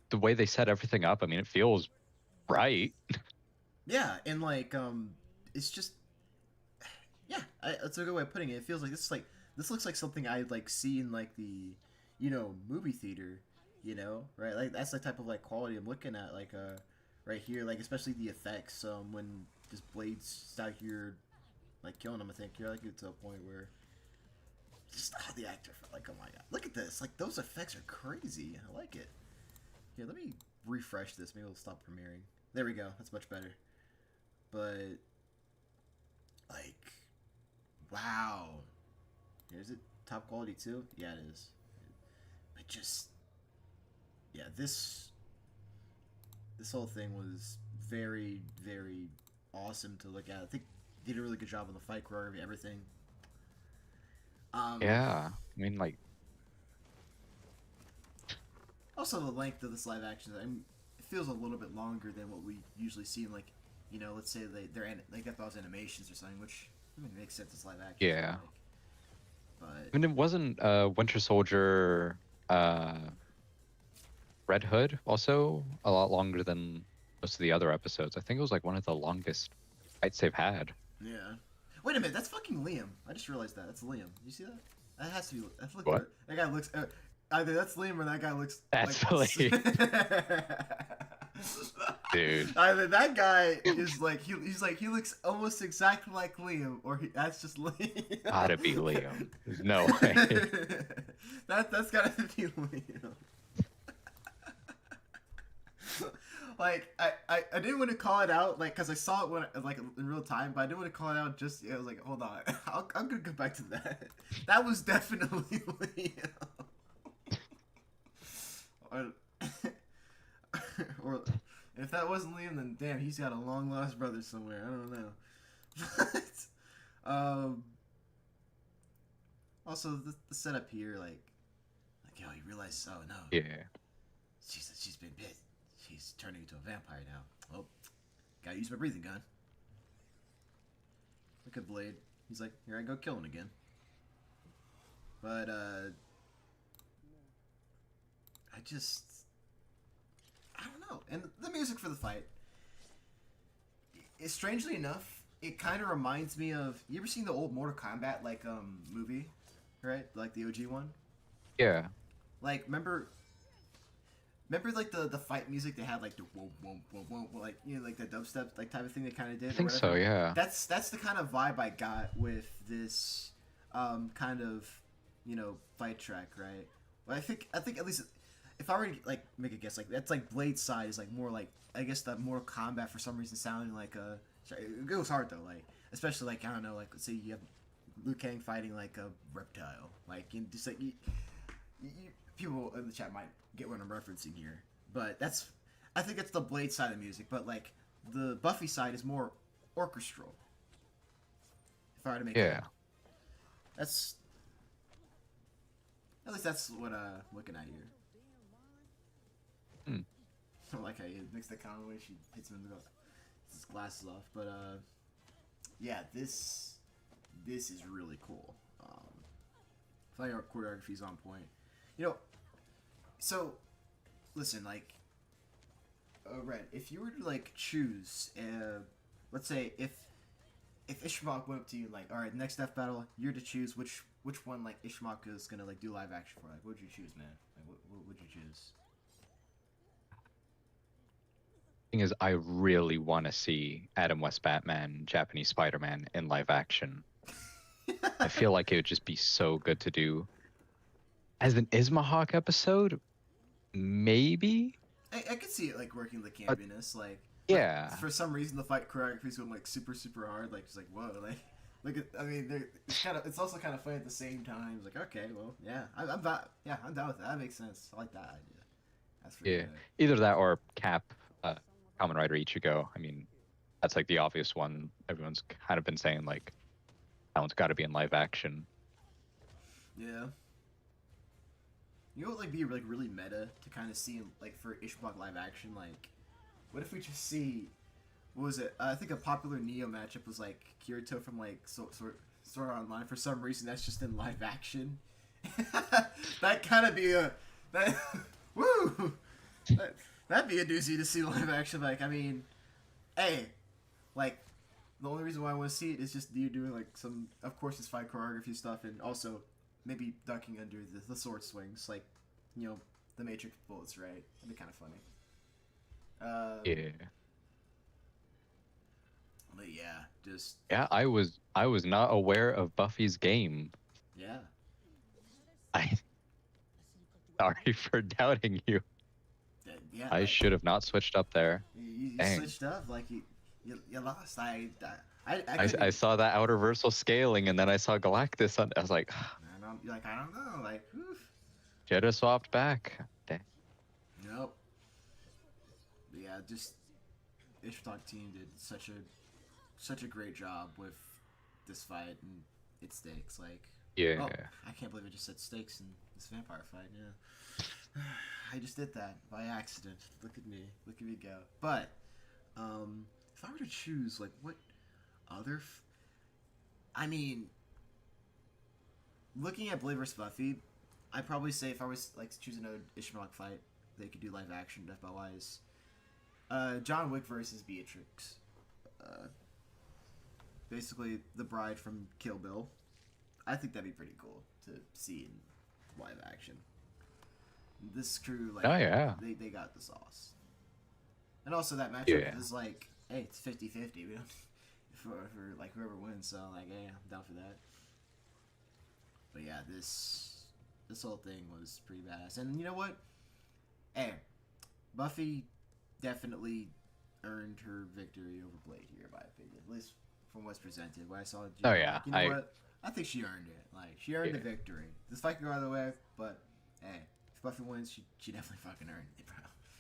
the way they set everything up. I mean, it feels right. Yeah, and like it's just. Yeah, that's a good way of putting it. It feels like this looks like something I'd like see in like the, movie theater, right? Like that's the type of like quality I'm looking at, like right here, like especially the effects when this Blade's out here, like killing him. I think you're like get to a point where just the actor, like, oh my god, look at this, like those effects are crazy. I like it. Here, let me refresh this. Maybe it'll stop premiering. There we go. That's much better. But like. Wow. Is it top quality too? Yeah, it is. But just, yeah, this whole thing was very, very awesome to look at. I think they did a really good job on the fight choreography, everything. Yeah, I mean, like, Also, the length of this live action, it feels a little bit longer than what we usually see in, like, let's say they got those animations or something, which makes sense as live action. Yeah. But I mean, it wasn't Winter Soldier, Red Hood also a lot longer than most of the other episodes. I think it was like one of the longest fights they've had. yeah. Wait a minute, that's fucking Liam. I just realized that. That's Liam. You see that? That has to be. Look, What? that guy looks. Either that's Liam or that guy looks. That's like, Dude. Either that guy is like he looks almost exactly like Liam, or that's just Liam. Gotta be Liam. There's no way. That's gotta be Liam. Like I didn't want to call it out, like, because I saw it when like in real time, but I didn't want to call it out. Just I was like, hold on, I'm gonna go back to that. That was definitely Liam. Or if that wasn't Liam, then damn, he's got a long lost brother somewhere. I don't know. But, also the setup here, like yo, you realize, oh no, Yeah. she's been bit. She's turning into a vampire now. Oh, gotta use my breathing gun. Look at Blade. He's like, here I go killing again. But I don't know. And the music for the fight, strangely enough, it kind of reminds me of, you ever seen the old Mortal Kombat like movie, right? Like the OG one. Yeah. Like remember like the fight music they had, like the whoa whoa whoa whoa, like like the dubstep like type of thing they kind of did. I think so, yeah. That's the kind of vibe I got with this kind of fight track, right? Well, I think at least if I were to like make a guess, like that's like Blade's side is like more like, I guess that Mortal Kombat for some reason sounding like a. It goes hard though, like especially like, I don't know, like let's say you have Liu Kang fighting like a reptile, like just like people in the chat might get what I'm referencing here, but I think that's the Blade side of the music, but like the Buffy side is more orchestral. If I were to make it, that's at least that's what looking at here. I like how he makes the comment when she hits him and goes his glasses off, but yeah, this is really cool. Fight choreography is on point. So, listen, like, Red, if you were to, like, choose, let's say, if Ishmael went up to you, like, alright, next Death Battle, you're to choose which one, like, Ishmael is gonna, like, do live action for, like, what would you choose, man? Like, what would you choose? Thing is, I really want to see Adam West Batman, Japanese Spider-Man in live action. I feel like it would just be so good to do. As an Ismahawk episode, maybe. I could see it like working the campiness, like yeah. For some reason, the fight choreography is going like super hard, like just like whoa, like look at. I mean, it's also kind of funny at the same time. It's like okay, well, yeah, I'm down with that. That makes sense. I like that idea. That's pretty good. Either that or Cap, Kamen Rider Ichigo. I mean, that's like the obvious one. Everyone's kind of been saying like that one's got to be in live action. Yeah. You know what would like be like really meta to kind of see like for Ishblock live action? Like, what if we just see, what was it? I think a popular Neo matchup was like Kirito from like Sword Art Online. For some reason, that's just in live action. That kind of be a that woo. That'd be a doozy to see live action. Like, I mean, hey, like the only reason why I want to see it is just you doing like some, of course, it's fight choreography stuff, and also maybe ducking under the sword swings, like, you know, the Matrix bullets, right? That'd be kind of funny. Yeah. But yeah, just Yeah, I was not aware of Buffy's game. yeah. I sorry for doubting you. Yeah, I like, should have not switched up there. you Dang. switched up, like you lost. I I saw that outer versal scaling, and then I saw Galactus. I was like, I don't know, like, oof. should have swapped back. Dang. Nope. But yeah, just Ishblock team did such a great job with this fight and its stakes. Like, Yeah. oh, I can't believe I just said stakes in this vampire fight. Yeah, I just did that by accident. Look at me go. But if I were to choose, like, what other, I mean, looking at Blade vs Buffy, I'd probably say if I was like to choose another Ishmael fight, they could do live action deathbell wise. John Wick versus Beatrix. Basically, the bride from Kill Bill. I think that'd be pretty cool to see in live action. This crew, like, Oh, yeah. they got the sauce. And also that matchup Yeah. is like, hey, it's 50-50. We don't for like whoever wins. So like, hey, I'm down for that. But yeah, this whole thing was pretty badass. And you know what? Hey, Buffy definitely earned her victory over Blade here, in my opinion. At least from what's presented. What I saw. Oh, yeah, Like, you know what? I think she earned it. Like, she earned the victory. This fight could go either way, but hey, if Buffy wins, she definitely fucking earned it, bro.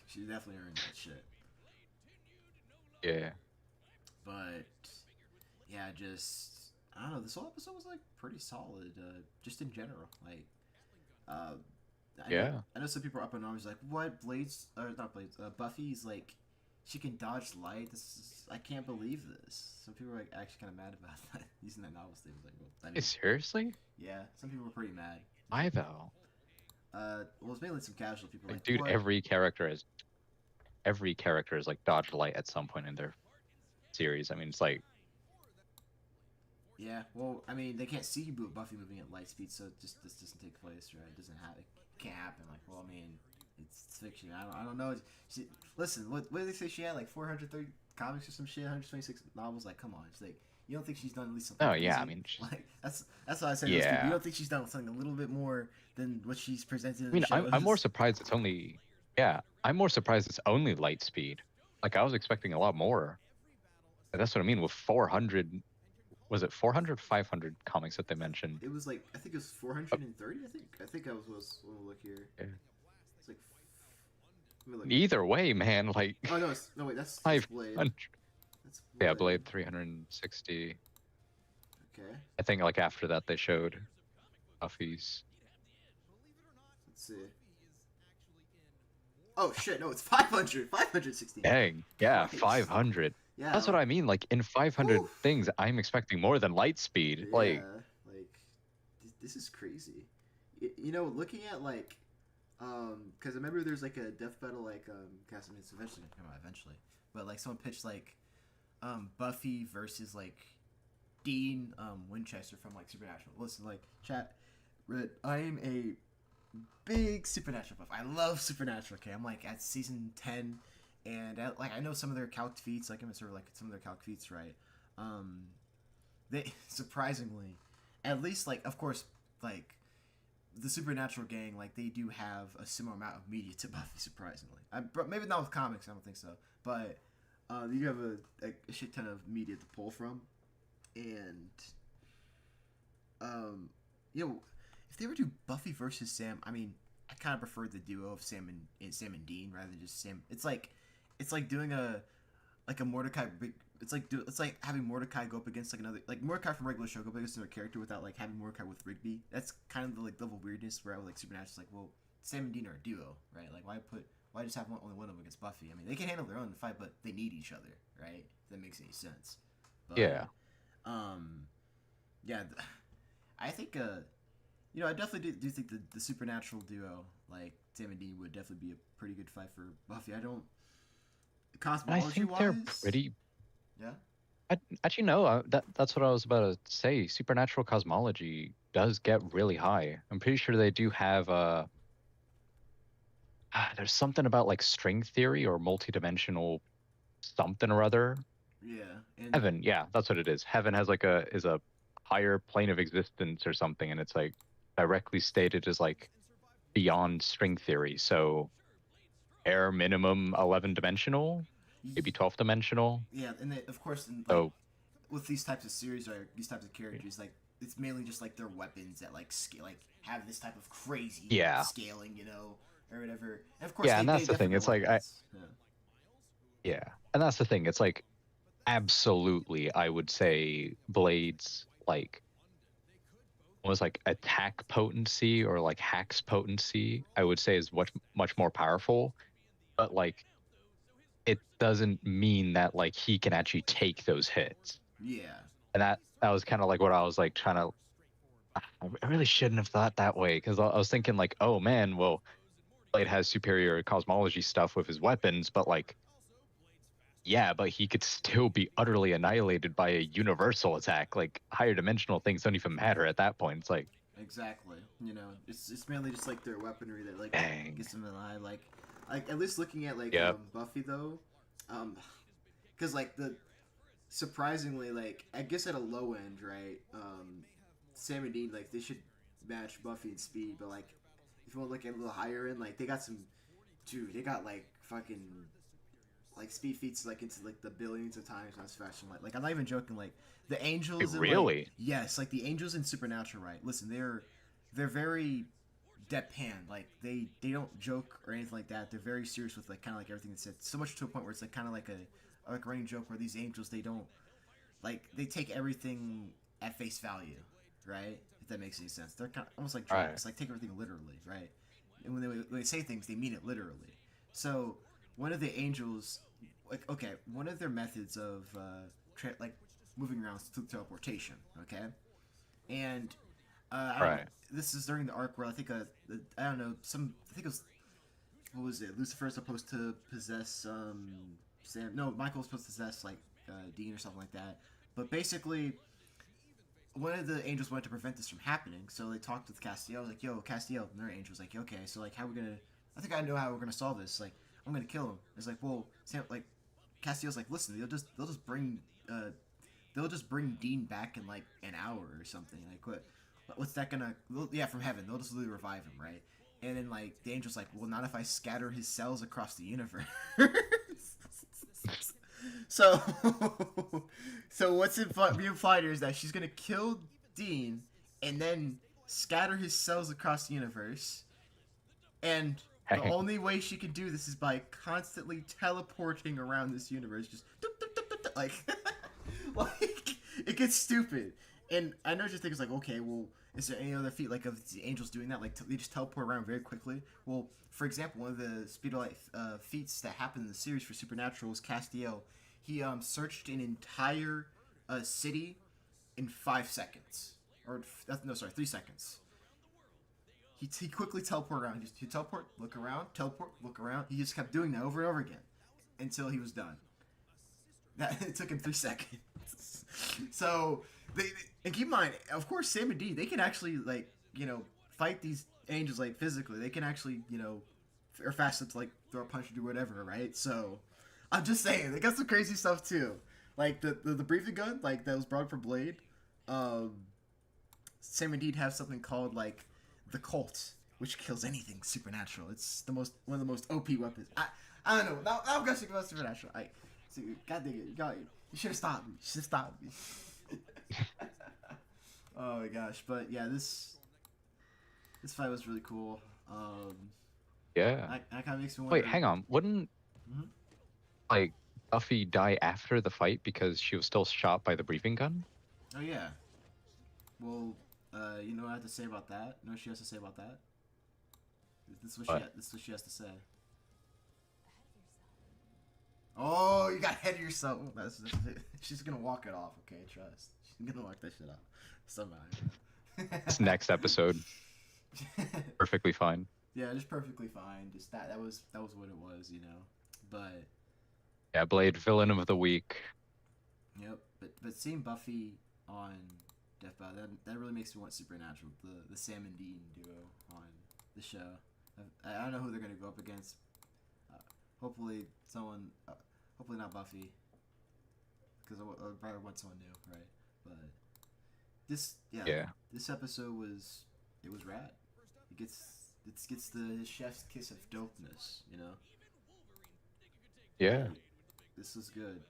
She definitely earned that shit. Yeah. But yeah, just I don't know. This whole episode was like pretty solid, just in general. Like, I know some people are up in arms like, what Blades or not Blades? Buffy's like, she can dodge light. I can't believe this. Some people are like actually kind of mad about that using that novel state. Was like, well, Hey, seriously? yeah, some people were pretty mad. Why though? Well, it's mainly some casual people. Like, Like, dude, what? every character is like dodged light at some point in their series. I mean, it's like, Yeah, well, I mean, they can't see Buffy moving at light speed, so this doesn't take place, right? It doesn't happen. It can't happen. Like, well, I mean, it's fiction. I don't know. Listen, what did they say she had? Like 430 comics or some shit, 126 novels. Like, come on. It's like, you don't think she's done at least something? oh yeah, crazy? I mean, like that's what I said. To those people. Yeah. You don't think she's done something a little bit more than what she's presented? In I mean, the shows? I'm more surprised it's only, I'm more surprised it's only light speed. Like, I was expecting a lot more. That's what I mean with 400. Was it 400, 500 comics that they mentioned? It was like, I think it was 430. I think I was. We'll look here. Yeah. It's like. Let me look. Either way, man, like Oh no! No wait, that's 500. Blade. That's Yeah, Blade 360. Okay. I think like after that they showed Buffy's. Let's see. Oh shit! No, it's 500. 560. Dang, yeah, Christ. 500. Yeah. That's what I mean. Like in 500 Oof. things, I'm expecting more than light speed. Like, like this is crazy. You know, looking at like, because I remember there's like a death battle like cast. I mean, it's eventually gonna come out eventually, but like someone pitched like, Buffy versus like Dean Winchester from like Supernatural. Listen, like chat, I am a big Supernatural buff. I love Supernatural. Okay, I'm like at season 10, and I know some of their calc feats. Like I'm sort of like some of their calc feats, right? They surprisingly, at least like of course like the Supernatural gang, like they do have a similar amount of media to Buffy. Surprisingly, maybe not with comics. I don't think so, but you have a shit ton of media to pull from, and you know, if they were to do Buffy versus Sam, I mean, I kind of prefer the duo of Sam and Dean rather than just Sam. It's like doing a Mordecai. It's like having Mordecai go up against like another, like Mordecai from regular show go up against another character without like having Mordecai with Rigby. That's kind of the like level weirdness where I would like Supernatural's like, well, Sam and Dean are a duo, right? Like why just have only one of them against Buffy? I mean, they can handle their own fight, but they need each other, right? If that makes any sense. But, Yeah. Yeah, I think I definitely do think the supernatural duo like Sam and Dean would definitely be a pretty good fight for Buffy. I don't And I think they're cosmology-wise. pretty. Yeah. Actually, no. That's what I was about to say. Supernatural cosmology does get really high. I'm pretty sure they do have there's something about like string theory or multidimensional something or other. Yeah. And Heaven, yeah, that's what it is. Heaven has like is a higher plane of existence or something, and it's like directly stated as like beyond string theory. So air minimum 11 dimensional, maybe 12 dimensional. yeah, and then, of course, So with these types of series or these types of characters, like it's mainly just like their weapons that like have this type of crazy scaling, or whatever. And of course, yeah, and that's the thing. definitely It's like weapons. yeah, and that's the thing. It's like absolutely, I would say Blade's like almost like attack potency or like hacks potency. I would say is much more powerful, but like it doesn't mean that like he can actually take those hits. Yeah. And that was kind of like what I was like trying to. I really shouldn't have thought that way because I was thinking like, oh man, well, Blade has superior cosmology stuff with his weapons, but like, yeah, but he could still be utterly annihilated by a universal attack. Like higher dimensional things don't even matter at that point. It's like Exactly. It's mainly just like their weaponry that like Dang. gets them alive. Like at least looking at like Yep. Buffy though, because like surprisingly like I guess at a low end, right? Sam and Dean like they should match Buffy in speed, but like if you want to look at a little higher end, like they got they got like fucking like speed feats like into like the billions of times on fashion. Like I'm not even joking. Like the angels, Really? like, yes, like the angels in Supernatural, right? Listen, they're very deadpan. Like they don't joke or anything like that. They're very serious with like kind of like everything that's said. So much to a point where it's like kind of like a running joke where these angels they don't like they take everything at face value, right? If that makes any sense, they're kind of almost like drunks. Right. Like take everything literally, right? And when they say things, they mean it literally. So one of the angels, like okay, one of their methods of like moving around is through teleportation, okay, and I don't know, this is during the arc where I think I don't know I think it was what was it? Lucifer's supposed to possess Sam. No, Michael's supposed to possess like Dean or something like that. But basically, one of the angels wanted to prevent this from happening, so they talked with Castiel. Like, "Yo, Castiel," and their angel's like, "Okay, so like, how we gonna? I think I know how we're gonna solve this. Like, I'm gonna kill him." It's like, well, Sam, like, Castiel's like, "Listen, they'll just bring Dean back in like an hour or something. Like, what's that gonna? Yeah, from heaven, they'll just literally revive him, right?" And then like the angel's like, "Well, not if I scatter his cells across the universe." So, what's being implied here is that she's gonna kill Dean and then scatter his cells across the universe, and the only way she can do this is by constantly teleporting around this universe, just like, like it gets stupid. And I know what you're thinking, like, okay, well, is there any other feat like of the angels doing that? Like they just teleport around very quickly. Well, for example, one of the speed of light feats that happened in the series for Supernatural was Castiel. He searched an entire city in 5 seconds, or no, sorry, 3 seconds. He quickly teleported around. He teleport, look around, teleport, look around. He just kept doing that over and over again until he was done. It took him 3 seconds. So and keep in mind, of course, Sam and Dean, they can actually like fight these angels like physically. They can actually are fast enough to like throw a punch or do whatever, right? So I'm just saying they got some crazy stuff too, like the breathing gun like that was brought up for Blade. Sam and Dean have something called like the Colt, which kills anything supernatural. It's one of the most OP weapons. I don't know. Now I'm gushing about Supernatural. God dang it, you should have stopped me. Oh my gosh, but yeah, this fight was really cool. Yeah. That kind of makes me wonder. Wait, hang on. Wouldn't like Buffy die after the fight because she was still shot by the briefing gun? Oh yeah. Well, you know what I have to say about that? You know what she has to say about that? This is what she has to say. Oh, you got ahead of yourself. That's she's gonna walk it off. Okay, trust. She's gonna walk that shit off somehow. This next episode, perfectly fine. Yeah, just perfectly fine. Just that was what it was, you know. But Yeah, Blade, villain of the week. yep. But seeing Buffy on Death Battle, that really makes me want Supernatural, the Sam and Dean duo on the show. I don't know who they're gonna go up against. Hopefully someone. Hopefully not Buffy. Because I probably want someone new, right? But this this episode was rad. It gets the chef's kiss of dopeness, you know. Yeah. This is good.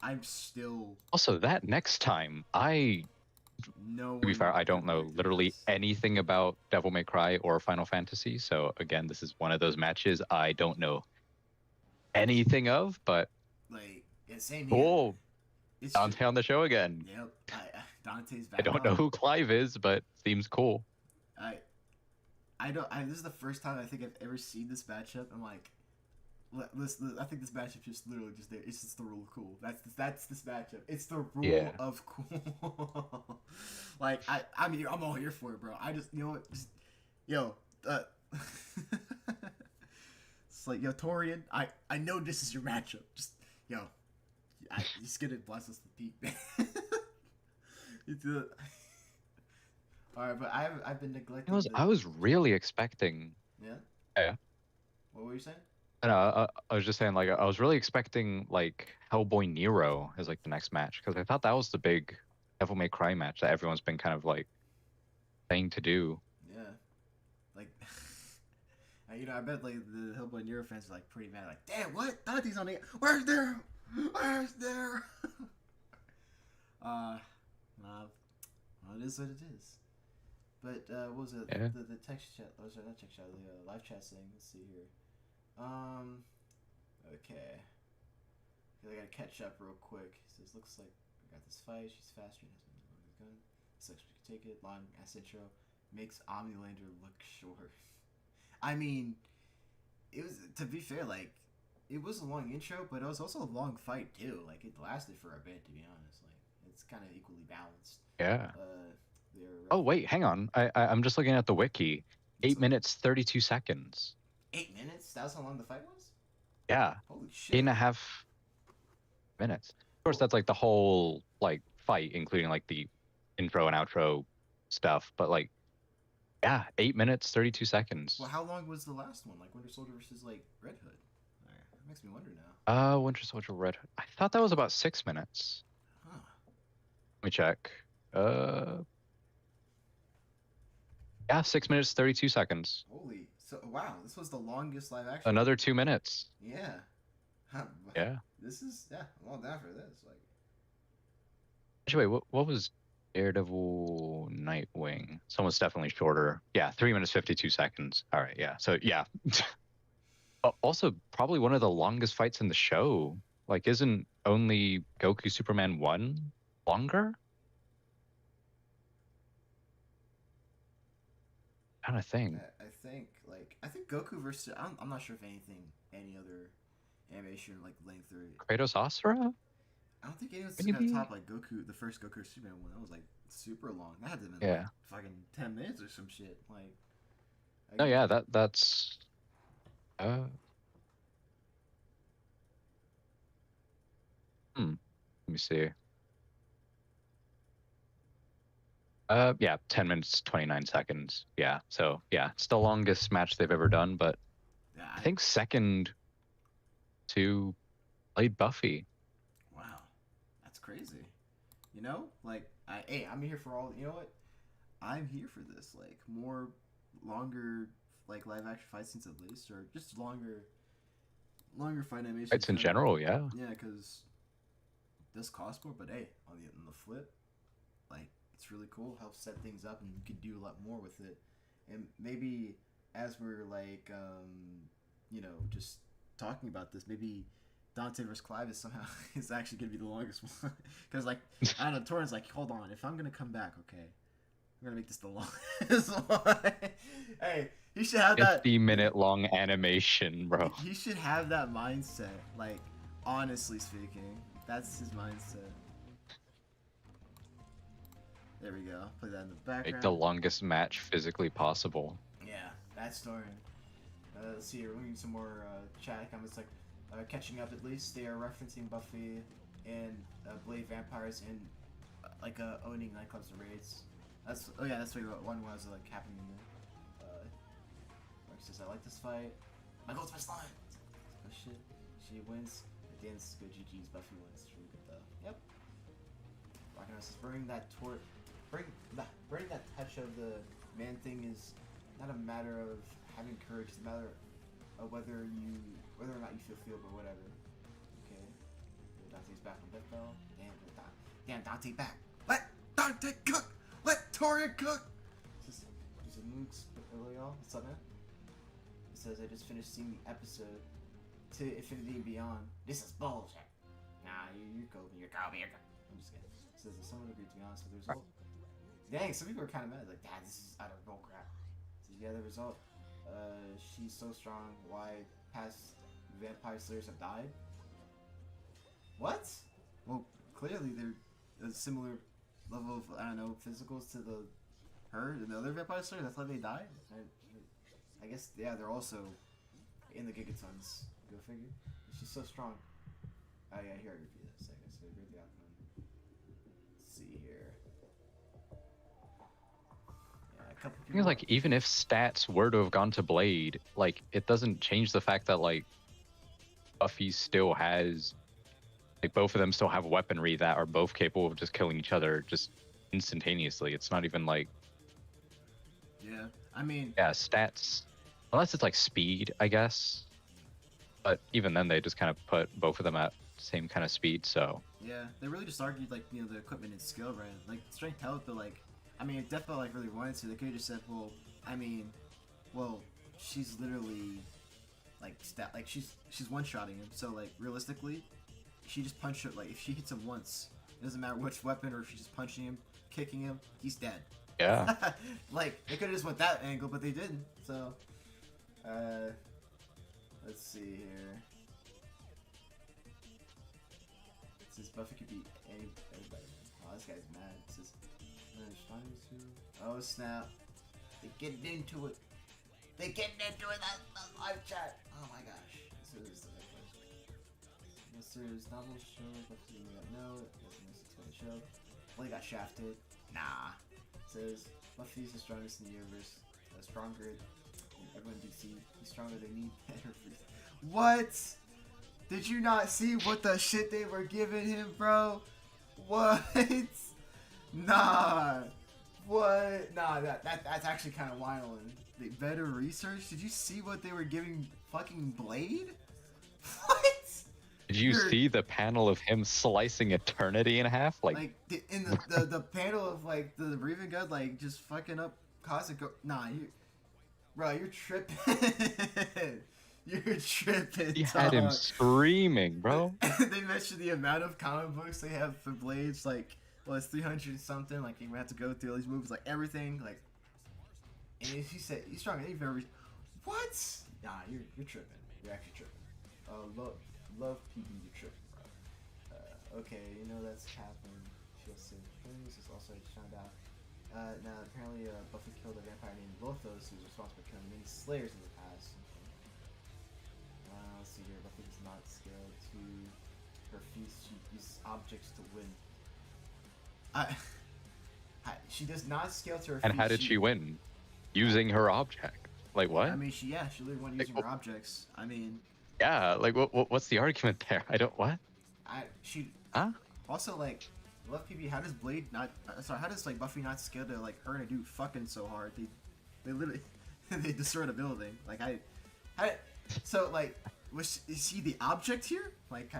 I'm still. Also, that next time, to be fair, I don't know literally anything about Devil May Cry or Final Fantasy. So again, this is one of those matches I don't know anything of, but like same here. oh, It's Dante on the show again. Yep, Dante's back. I don't know who Clive is, but seems cool. This is the first time I think I've ever seen this matchup. I'm like, listen, I think this matchup just literally just there. It's just the rule of cool. That's this matchup. It's the rule of cool. Like I'm all here for it, bro. I just it's like, yo, Torian, I know this is your matchup. Just he's gonna bless us with peak, man. Alright, but I've been neglecting. I was really expecting. Yeah. Yeah. What were you saying? I was just saying, like, I was really expecting like Hellboy Nero as like the next match, because I thought that was the big Devil May Cry match that everyone's been kind of like saying to do. Yeah. Like, I bet like the Hellboy Nero fans are like pretty mad. Like, damn, what? Dante's on the. Where's there? Where's there? Nah. Well, it is what it is. But what was it? Yeah. The text chat. Oh, sorry, not text chat. The live chat saying. Let's see here. Okay. I gotta catch up real quick. He says, looks like we got this fight. She's faster and has a gun. Sucks we can take it. Long ass intro makes Omnilander look short. I mean, it was, to be fair, like, it was a long intro, but it was also a long fight too. Like, it lasted for a bit, to be honest. Like, it's kind of equally balanced. Yeah. Oh wait, hang on. I'm just looking at the wiki. 8 minutes 32 seconds. 8 minutes? That was how long the fight was? Yeah. Holy shit. 8.5 minutes. Of course, that's like the whole like fight, including like the intro and outro stuff. But like, yeah, 8 minutes 32 seconds. Well, how long was the last one? Like Winter Soldier versus like Red Hood. That makes me wonder now. Winter Soldier Red Hood. I thought that was about 6 minutes. Huh. Let me check. Yeah, 6 minutes 32 seconds. Holy, so wow, this was the longest live action. Another 2 minutes. Yeah. Yeah. This is I'm all down for this. Like. Actually, wait, what was Daredevil Nightwing? Someone's definitely shorter. Yeah, 3 minutes 52 seconds. All right, yeah. So yeah. Also, probably one of the longest fights in the show. Like, isn't only Goku Superman 1 longer? Kind of thing. I think Goku versus I'm not sure if any other animation like length or Kratos Asura? I don't think anyone's gonna top like Goku, the first Goku Superman one. That was like super long. That had to have been like fucking 10 minutes or some shit. Like. Oh yeah, that's. Let me see. Yeah, 10 minutes 29 seconds. Yeah, so yeah, it's the longest match they've ever done, but yeah, I think second to played Buffy. Wow, that's crazy. You know, like I'm here for all. You know what? I'm here for this. Like more longer, like live action fight scenes at least, or just longer fight animation. Fights in general, yeah. Yeah, because this cost more, but hey, on the flip, like. It's really cool, helps set things up, and you can do a lot more with it. And maybe as we're like, just talking about this, maybe Dante vs. Clive is actually gonna be the longest one. Because like, I don't know, Torrent's like, hold on, if I'm gonna come back, okay, We're gonna make this the longest one. Hey, he should have that. 50-minute long animation, bro. He should have that mindset. Like, honestly speaking, that's his mindset. There we go. Play that in the background. Make the longest match physically possible. Yeah, that's story. Let's see here. We're reading some more chat comments. Like, catching up at least. They are referencing Buffy and Blade vampires and owning nightclubs and raids. That's what one was like happening in there. Mark says, I like this fight. My gold's my slime. Oh shit. She wins. At the end, it's good. GG's. Buffy wins. It's really good though. Yep. Rockin' says, bring that touch of the man thing is not a matter of having courage. It's a matter of whether or not you feel but whatever. Okay. Dante's back on Death Battle. Damn, Dante back. Let Dante cook. Let Torian cook. This is a Mooks. Hello y'all. What's up, man? It says I just finished seeing the episode to Infinity and Beyond. This is bullshit. Nah, you're Kobe. You're Kobe. I'm just kidding. It says that someone agreed to be honest with the result. Dang, some people are kind of mad. Like, Dad, this is utter bullcrap. So yeah, the result. She's so strong. Why past vampire slayers have died? What? Well, clearly they're a similar level of, I don't know, physicals to her and the other vampire slayer. That's why they died. I guess, yeah, they're also in the Gigatons. Go figure. She's so strong. Oh yeah, here I review this. I guess I agree with the outcome. Let's see here. Yeah, a couple people. Like, even if stats were to have gone to Blade, like, it doesn't change the fact that, like, Buffy still has, like, both of them still have weaponry that are both capable of just killing each other just instantaneously. It's not even like, yeah, I mean, yeah, stats, unless it's like speed, I guess. But even then, they just kind of put both of them at the same kind of speed. So yeah, they really just argued like, you know, the equipment and skill, right? Like strength held, but like, I mean, if Death Battle like really wanted to, they could have just said, well, I mean, well, she's literally like she's one-shotting him. So like realistically, she just punched him. Like if she hits him once, it doesn't matter which weapon, or if she's just punching him, kicking him, he's dead. yeah. Like they could have just went that angle, but they didn't. So, let's see here. It says Buffy could beat everybody. Oh, this guy's mad. It says, oh snap! They getting into it. They getting into it. That live chat. Oh my gosh. This is the next question. Mr.'s novel show. Buffy no. It's a show. Well, he got shafted. Nah. It says Buffy's the strongest in the universe. Stronger than everyone in DC. He's stronger. They need better for. What? Did you not see what the shit they were giving him, bro? What? Nah. What? Nah, that's actually kind of wild. The better research? Did you see what they were giving fucking Blade? What? Did you see the panel of him slicing eternity in half? Like in the panel of like the breathing gun, like just fucking up Cosmic. Nah, you're tripping. You're tripping. He had him screaming, bro. They mentioned the amount of comic books they have for Blades, like, well, it's 300 something. Like, you have to go through all these movies, like everything, like. And he said he's stronger than every. What? Nah, you're tripping. You're actually tripping. Love PB, you're tripping, bro. Okay, you know that's happened. She'll say things. This also just found out. Now apparently Buffy killed a vampire named Lothos, who's responsible for killing many Slayers in the past. Let's see here. Buffy does not scale to her feats. She uses objects to win. She does not scale to her feats. And how did she win? Using her object. Like what? I mean, she literally won using her objects. I mean. Yeah, like what's the argument there? I don't what? Huh? Also, like, love PB. How does Blade not? Sorry, how does like Buffy not scale to like her and a dude fucking so hard? They literally they destroyed a building. Like so like is she the object here? Like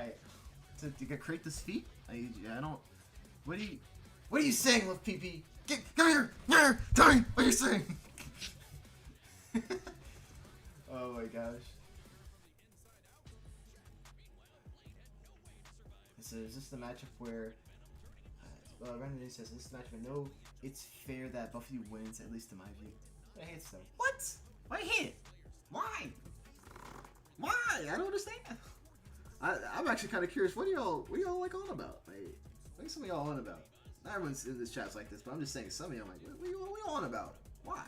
to create this feat? I don't. What are you saying, love PB? Come here! Tell me what you're saying. Oh my gosh. So is this the matchup where Brandon says this match, but no, it's fair that Buffy wins, at least in my view. I hate stuff. What? Why hit? Why? Why? I don't understand. I'm actually kind of curious. What are y'all like on about? Like, what are some of y'all on about? Not everyone's in this chat's like this, but I'm just saying some of y'all like, what are you on about? Why?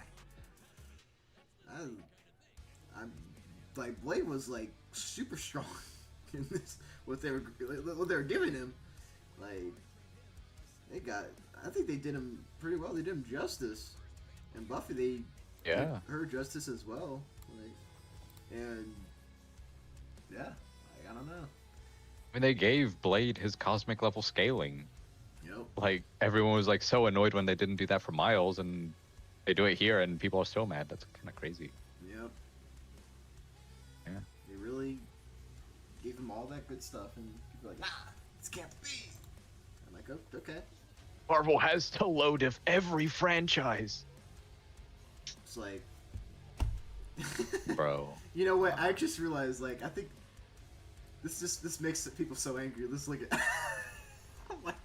I'm like, Blade was like super strong in this. What they were giving him, like, I think they did him pretty well. They did him justice, and Buffy they did her justice as well. Like, and yeah, like, I don't know. I mean, they gave Blade his cosmic level scaling. Yep. Like, everyone was like so annoyed when they didn't do that for Miles, and they do it here, and people are still mad. That's kind of crazy. Yep. Yeah. They really gave him all that good stuff, and people are like, nah, this can't be. I'm like, oh, okay. Marvel has to load of every franchise. It's like, Bro. you know what? I just realized, like, I think this makes people so angry. Let's look at. I'm like,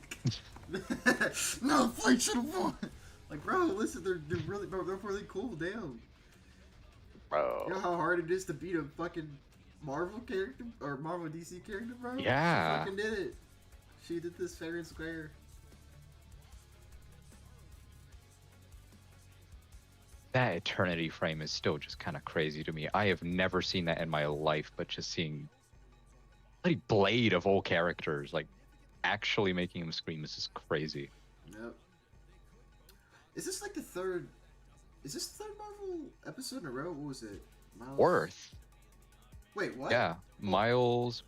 no, Flake should have won. Like, bro, listen, they're really cool. Damn. Bro. You know how hard it is to beat a fucking Marvel character or Marvel DC character, bro? Yeah. She fucking did it. She did this fair and square. That Eternity frame is still just kind of crazy to me. I have never seen that in my life, but just seeing like Blade of all characters, like actually making him scream is just crazy. Yep. Is this like the third? Is this the third Marvel episode in a row? What was it? Miles? Worth. Wait, what? Yeah, Miles.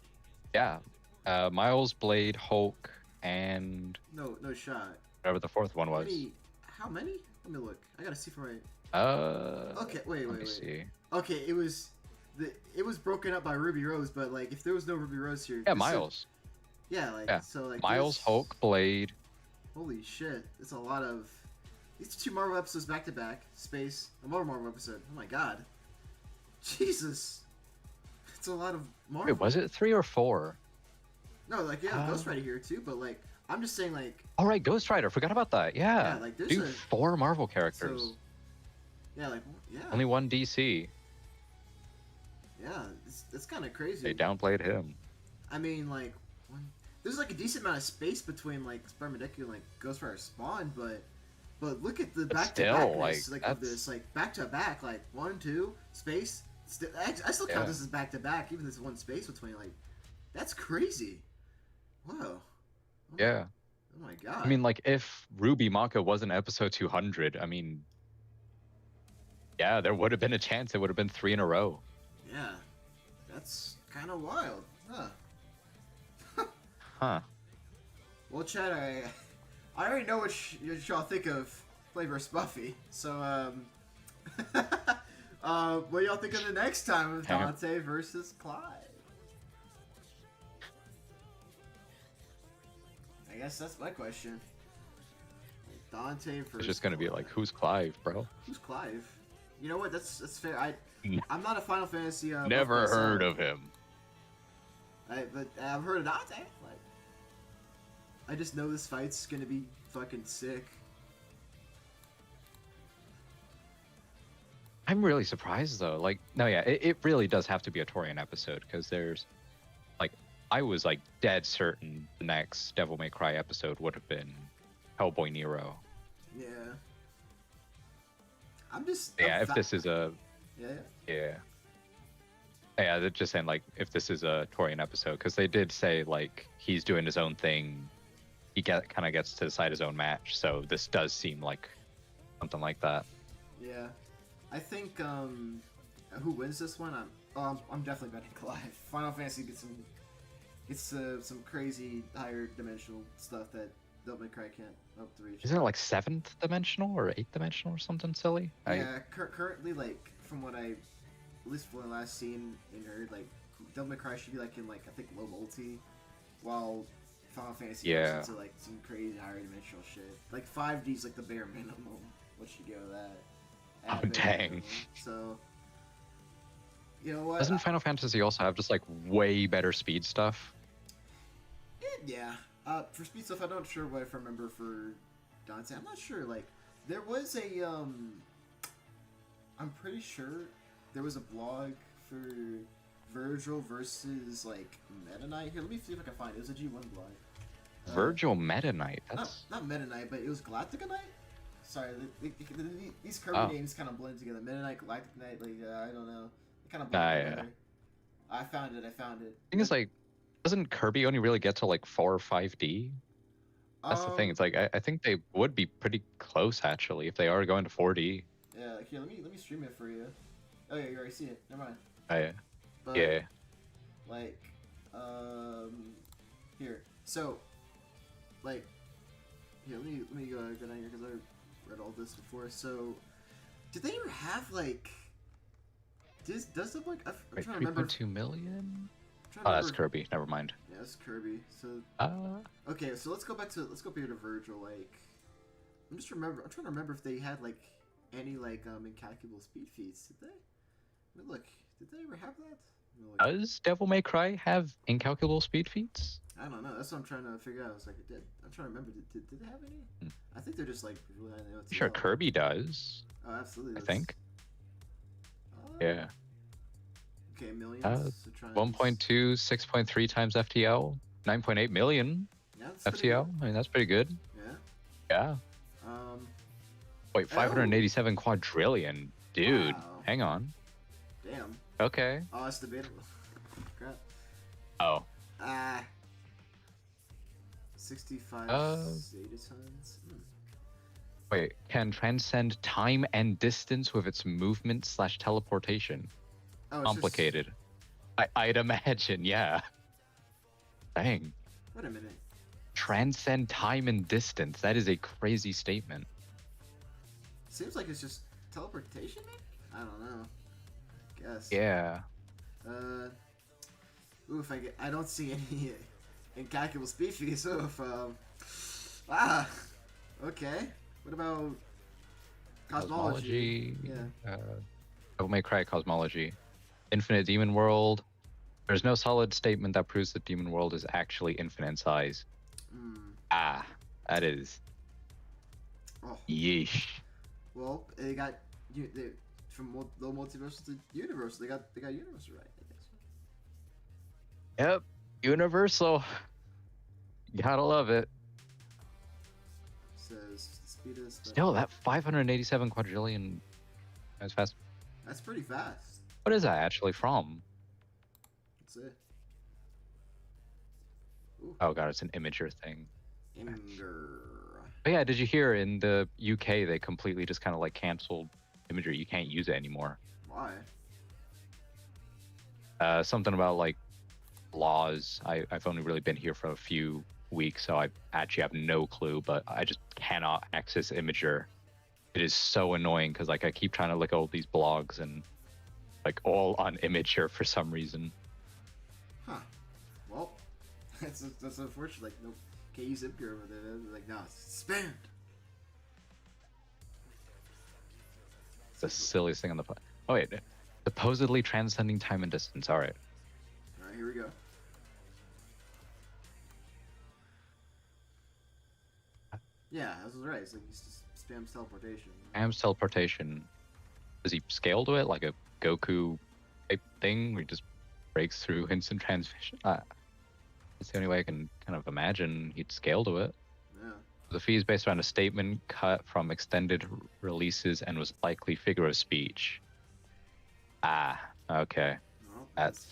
Yeah, Miles, Blade, Hulk, and No shot. whatever the fourth one was. How many? Let me look. I gotta see for my. Okay, wait. Let me see. Okay, it was broken up by Ruby Rose, but like if there was no Ruby Rose here. Yeah, Miles. So like Miles, Hulk, Blade. Holy shit! It's a lot of. These 2 Marvel episodes back to back. Space. Another Marvel episode. Oh my god. Jesus. It's a lot of Marvel. Wait, was it 3 or 4? No, like Ghost Rider here too, but like I'm just saying like. All right, Ghost Rider. Forgot about that. Yeah. Like there's Dude, 4 Marvel characters. So, yeah. Only 1 DC. Yeah, it's kind of crazy. They downplayed him. I mean, like, there's like a decent amount of space between like Spider-Man and like Ghost Rider Spawn, but look at the back to backness like of this, like back to back, like 1, 2 space. I still count this as back to back, even this 1 space between. Like, that's crazy. Whoa. Yeah. Oh my god. I mean, like, if Ruby Maka wasn't episode 200, I mean, yeah, there would have been a chance it would have been 3 in a row. Yeah, that's kind of wild, huh? Huh. Well, Chad, I already know what y'all think of Blade vs. Buffy, so what y'all think of the next time of Dante versus Clive? I guess that's my question. Dante versus. It's just gonna be like, who's Clive, bro? Who's Clive? You know what? That's fair. I'm not a Final Fantasy. Never heard of him. But I've heard of Dante. Like, I just know this fight's gonna be fucking sick. I'm really surprised though. Like, no, yeah, it really does have to be a Torian episode because there's, like, I was like dead certain the next Devil May Cry episode would have been Hellboy Nero. Yeah. I'm if this is a. Yeah. Yeah, they're just saying, like, if this is a Torian episode, because they did say, like, he's doing his own thing. He kind of gets to decide his own match, so this does seem like something like that. Yeah. I think, who wins this one? I'm definitely betting Clive. Final Fantasy gets some crazy higher dimensional stuff that Devil May Cry can't hope to reach. Isn't it, like, 7th dimensional or 8th dimensional or something silly? Yeah, currently, like, from what I... At least from the last scene and heard, like, Devil May Cry should be like in like I think low multi, while Final Fantasy goes into like some crazy higher dimensional shit. Like 5D's like the bare minimum. What should go that? Oh dang! So, you know what? Doesn't Final Fantasy also have just like way better speed stuff? Yeah, For speed stuff, I'm not sure what if I remember for Dante. I'm not sure. Like, there was a I'm pretty sure there was a blog for Virgil versus like Meta Knight. Here, let me see if I can find it. It was a G1 blog. Virgil Meta Knight. That's Not Meta Knight, but it was Galactica Knight. Sorry, these Kirby names kind of blend together. Meta Knight, Galactic Knight, like I don't know, they kind of blend together. I found it. Thing is, like, doesn't Kirby only really get to like 4 or 5D? That's the thing. It's like I think they would be pretty close actually if they are going to 4D. Yeah, here, let me stream it for you. Oh yeah, you already see it. Never mind. Oh, yeah. But, Yeah. Like, here. So, like, here, let me go down here because I read all this before. So, did they ever have like? Does the like? I'm Wait, trying to remember. 3.2 million? Trying to Oh, that's remember- Kirby. Never mind. Yeah, that's Kirby. So, Uh, okay, so let's go up here to Virgil. Like, I'm trying to remember if they had like any like incalculable speed feats. Did they? I mean, look, did they ever have that? does Devil May Cry have incalculable speed feats? I don't know. That's what I'm trying to figure out. I was like, I'm trying to remember. Did they have any? I think they're just like really. Sure, Kirby does. Oh, absolutely. I think. Uh, Yeah. Okay, millions. So trying 1.2, 6.3 times FTL, 9.8 million Yeah, that's pretty FTL. good. I mean, that's pretty good. Yeah. Yeah. Wait, 587 quadrillion, dude. Wow. Hang on. Damn. Okay. Oh, that's debatable. Crap. Oh. 65 zeta tons. Wait, can transcend time and distance with its movement / teleportation. Oh, it's Complicated. I'd imagine, yeah. Dang. Wait a minute. Transcend time and distance. That is a crazy statement. Seems like it's just teleportation, maybe? I don't know. Guess. Yeah. Oof, I don't see any incalculable speed feats. Oof. Okay. What about cosmology? Yeah. Devil May Cry cosmology. Infinite Demon World. There's no solid statement that proves that Demon World is actually infinite in size. That is. Oh. Yeesh. Well, they got from low multiverse to universe. They got universe right, I guess. Yep. Universal. Gotta love it. Says speed is. Still, that 587 quadrillion. That's fast. That's pretty fast. What is that actually from? That's it. Ooh. Oh god, it's an Imager thing. Imager. But yeah, did you hear in the UK they completely just kind of like canceled Imager? You can't use it anymore. Why? Something about like laws. I've only really been here for a few weeks, so I actually have no clue, but I just cannot access Imager. It is so annoying because like I keep trying to look at all these blogs and like all on Imager for some reason. Huh. Well, that's unfortunate. Like, nope, can't use Imager over there. They're like, no, it's spammed. It's the silliest thing on the planet. Oh wait, supposedly transcending time and distance. All right. All right, here we go. Yeah, that was right. It's like he just spams teleportation. Am's teleportation. Does he scale to it like a Goku type thing where he just breaks through instant transmission? That's the only way I can kind of imagine he'd scale to it. Yeah. The fee is based around a statement cut from extended releases and was likely figure of speech. Okay. Well, That's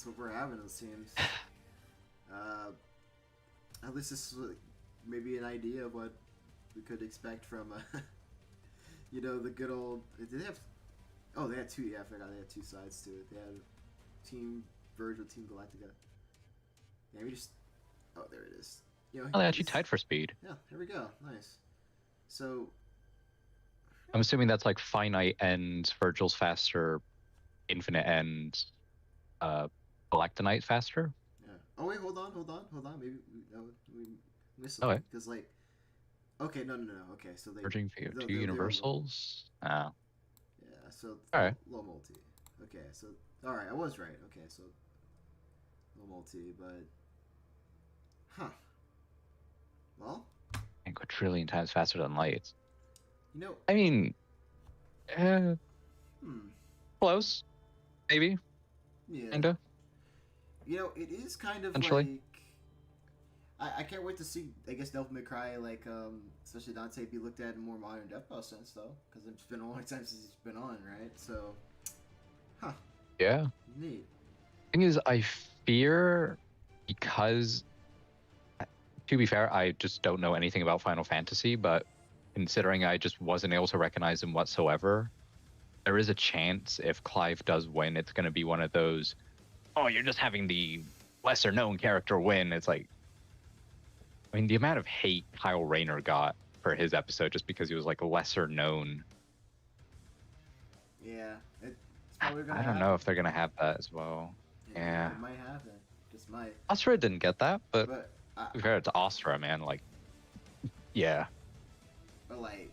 what we're having, it seems. At least this is maybe an idea of what we could expect from, you know, the good old. Did they have? Oh, they had two. Yeah, I forgot they had two sides to it. They had Team Virgil, Team Galactica. Yeah, we just. Oh, there it is. You know, they actually tied for speed. Yeah, here we go. Nice. So. I'm assuming that's like finite ends, Virgil's faster, infinite ends, Galactonite faster. Yeah. Oh wait, hold on. Maybe we missed Okay. something because like. Okay, no. Okay, so they. Merging of two universals. Yeah, so Alright. low multi. Okay, so alright, I was right. Okay, so low multi, but Huh. Well, And quadrillion times faster than light. you know, I mean, eh, hmm. close, maybe, Yeah. kinda, You know, it is kind of potentially. like I can't wait to see, I guess, Devil May Cry, like, especially Dante, be looked at in more modern Death Battle sense, though, because it's been a long time since it's been on, right? So, huh, Yeah. neat. Thing is, I fear because, to be fair, I just don't know anything about Final Fantasy, but considering I just wasn't able to recognize him whatsoever, there is a chance if Clive does win, it's going to be one of those, oh, you're just having the lesser known character win. It's like, I mean, the amount of hate Kyle Rayner got for his episode just because he was like lesser known. Yeah, it's probably gonna I don't know if they're going to have that as well. Yeah. It might happen. Just might. Astra didn't get that, but But, to be fair, it's Astra, man. Like, yeah. but like,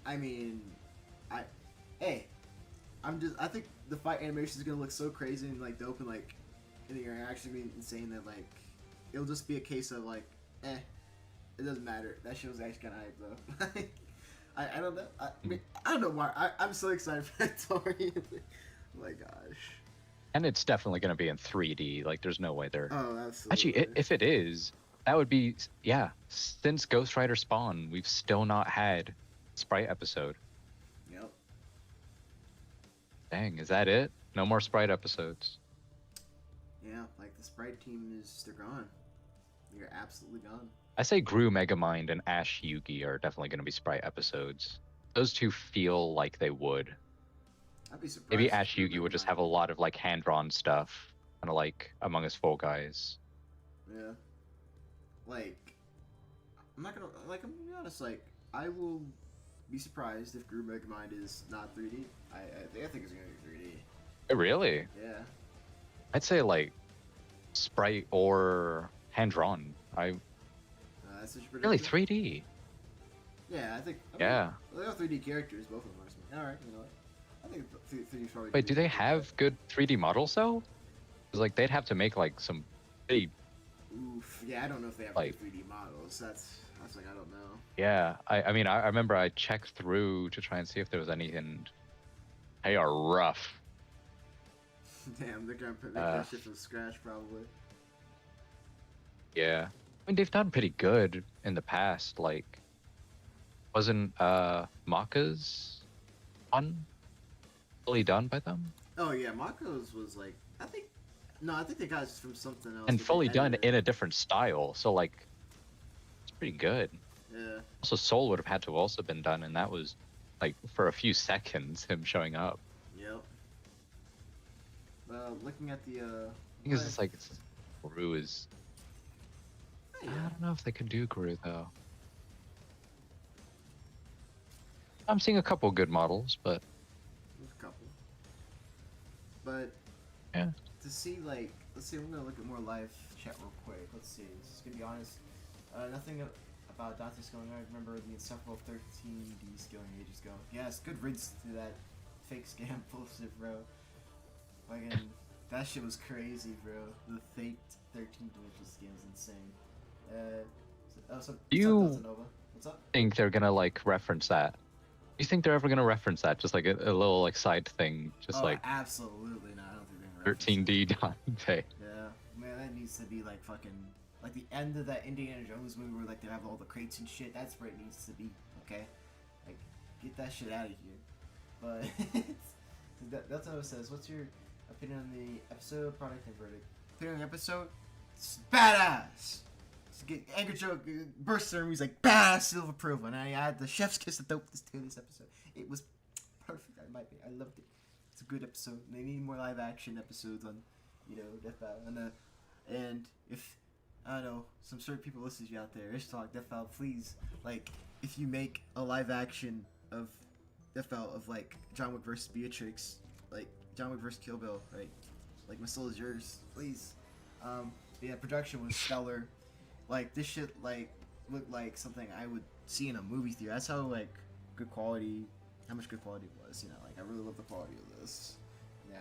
I mean, hey, I think the fight animation is gonna look so crazy and like dope and like, and you're actually being insane that like, it'll just be a case of like, it doesn't matter. That shit was actually kind of hype though. I don't know. I mean, I don't know why. I'm so excited for that story. Oh my gosh. And it's definitely going to be in 3D. Like, there's no way they're. Oh, absolutely. Actually, if it is, that would be. Yeah. Since Ghost Rider Spawn, we've still not had Sprite episode. Yep. Dang, is that it? No more Sprite episodes. Yeah, like the Sprite team they're gone. They're absolutely gone. I say Gru Megamind and Ash Yugi are definitely going to be Sprite episodes. Those two feel like they would. I'd be surprised. Maybe if Ash Gru Yugi would just Megamind- have a lot of like hand-drawn stuff, kind of like Among Us Fall Guys. Yeah. Like, I'm not gonna I'm gonna be honest. Like, I will be surprised if Gru Megamind is not 3D. I think it's gonna be 3D. Really? Yeah. I'd say like Sprite or hand-drawn. That's such a Really prediction. 3D. Yeah, I think. Yeah. They are 3D characters, both of them are. All right, you know what? I think 3D is probably. Wait, do they have good 3D models though? Because like they'd have to make like some pretty. Oof. Yeah, I don't know if they have Like- 3D models. That's like I don't know. Yeah, I mean I remember I checked through to try and see if there was anything. They are rough. Damn, they're gonna make that shit from scratch probably. Yeah, I mean they've done pretty good in the past. Like, wasn't Maka's one fully done by them Oh yeah, Mako's was like I think. No, I think they got it from something else. and with the fully done editor. in a different style? So like, it's pretty good. Yeah. Also, Soul would have had to also been done, and that was like for a few seconds him showing up. Yep. Looking at the Because it's like Gru is. I yeah. don't know if they could do Gru though. I'm seeing a couple good models, but There's a couple. But yeah. to see like, let's see, I'm gonna look at more live chat real quick. Let's see. This is gonna be honest. Nothing about Dante's going on. I remember the insufferable 13D scaling ages ago. Yes, good riddance to that fake scam bullshit, bro. Fucking, that shit was crazy, bro. The faked 13 dimensional scam is insane. What's up, Delta Nova? What's up? Think they're gonna like reference that? You think they're ever gonna reference that? Just like a little like side thing, just Oh, like absolutely not. I don't think they're gonna reference 13D Dante. Yeah, man, that needs to be like fucking like the end of that Indiana Jones movie where like they have all the crates and shit. That's where it needs to be. Okay, like get that shit out of here. But that's what it says. What's your opinion on the episode, product, and verdict? Opinion on the episode? It's badass. Anchor joke burst through. He's like badass seal of approval, and I had the chef's kiss the dopeness to this episode. It was perfect. I loved it. It's a good episode. They need more live action episodes on, you know, Death Battle. And if I don't know, some certain people listening to you out there, Ishtalk, Death Battle, please, like, if you make a live action of Death Battle of like John Wick versus Beatrix, like John Wick versus Kill Bill, right? Like my soul is yours, please. Yeah, production was stellar. Like this shit, like looked like something I would see in a movie theater. That's how like good quality, how much good quality it was. You know, like I really love the quality of this. Yeah.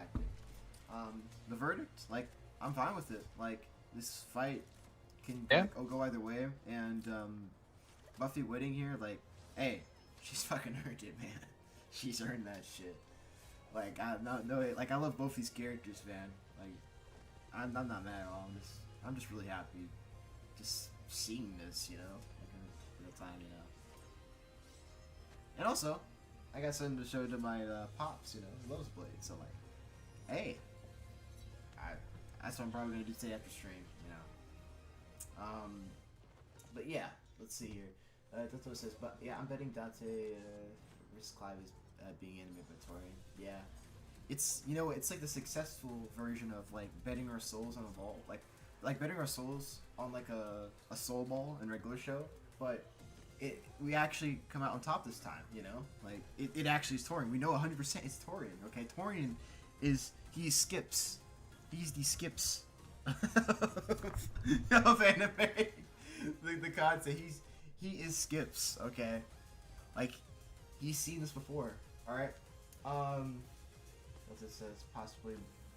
The verdict, like I'm fine with it. Like this fight can Yeah. like, go either way, and Buffy winning here, like, hey, she's fucking earned it, man. She's earned that shit. Like, I love both these characters, man. Like, I'm not mad at all. I'm just really happy, just seeing this, you know, like in real time, you know. And also, I got something to show to my pops, you know, who loves Blade. So like, hey, that's what I'm probably gonna do today after stream, you know. But yeah, let's see here. Toto says, but yeah, I'm betting Dante versus Clive is being anime Victorian. Yeah, it's, you know, it's like the successful version of like betting our souls on Evolve, like betting our souls on like a soul ball in regular show, but we actually come out on top this time, you know? Like, it actually is Torian. We know 100% it's Torian, okay? Torian he skips. He's the skips of anime. The concept, he is skips, okay? Like, he's seen this before, alright? What this says, possibly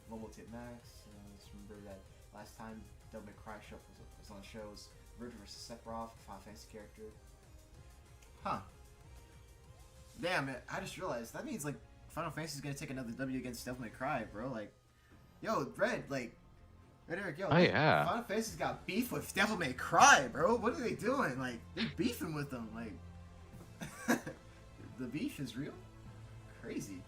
Mobile Tip Max. Let's remember that last time Devil May Cry show was on the show was Virgil vs. Sephiroth, a Final Fantasy character. Huh. Damn it, I just realized that means like Final Fantasy's gonna take another W against Devil May Cry, bro. Like, yo, Red Eric, yo, Oh yeah. Final Fantasy's got beef with Devil May Cry, bro. What are they doing? Like, they're beefing with them. Like, the beef is real. Crazy.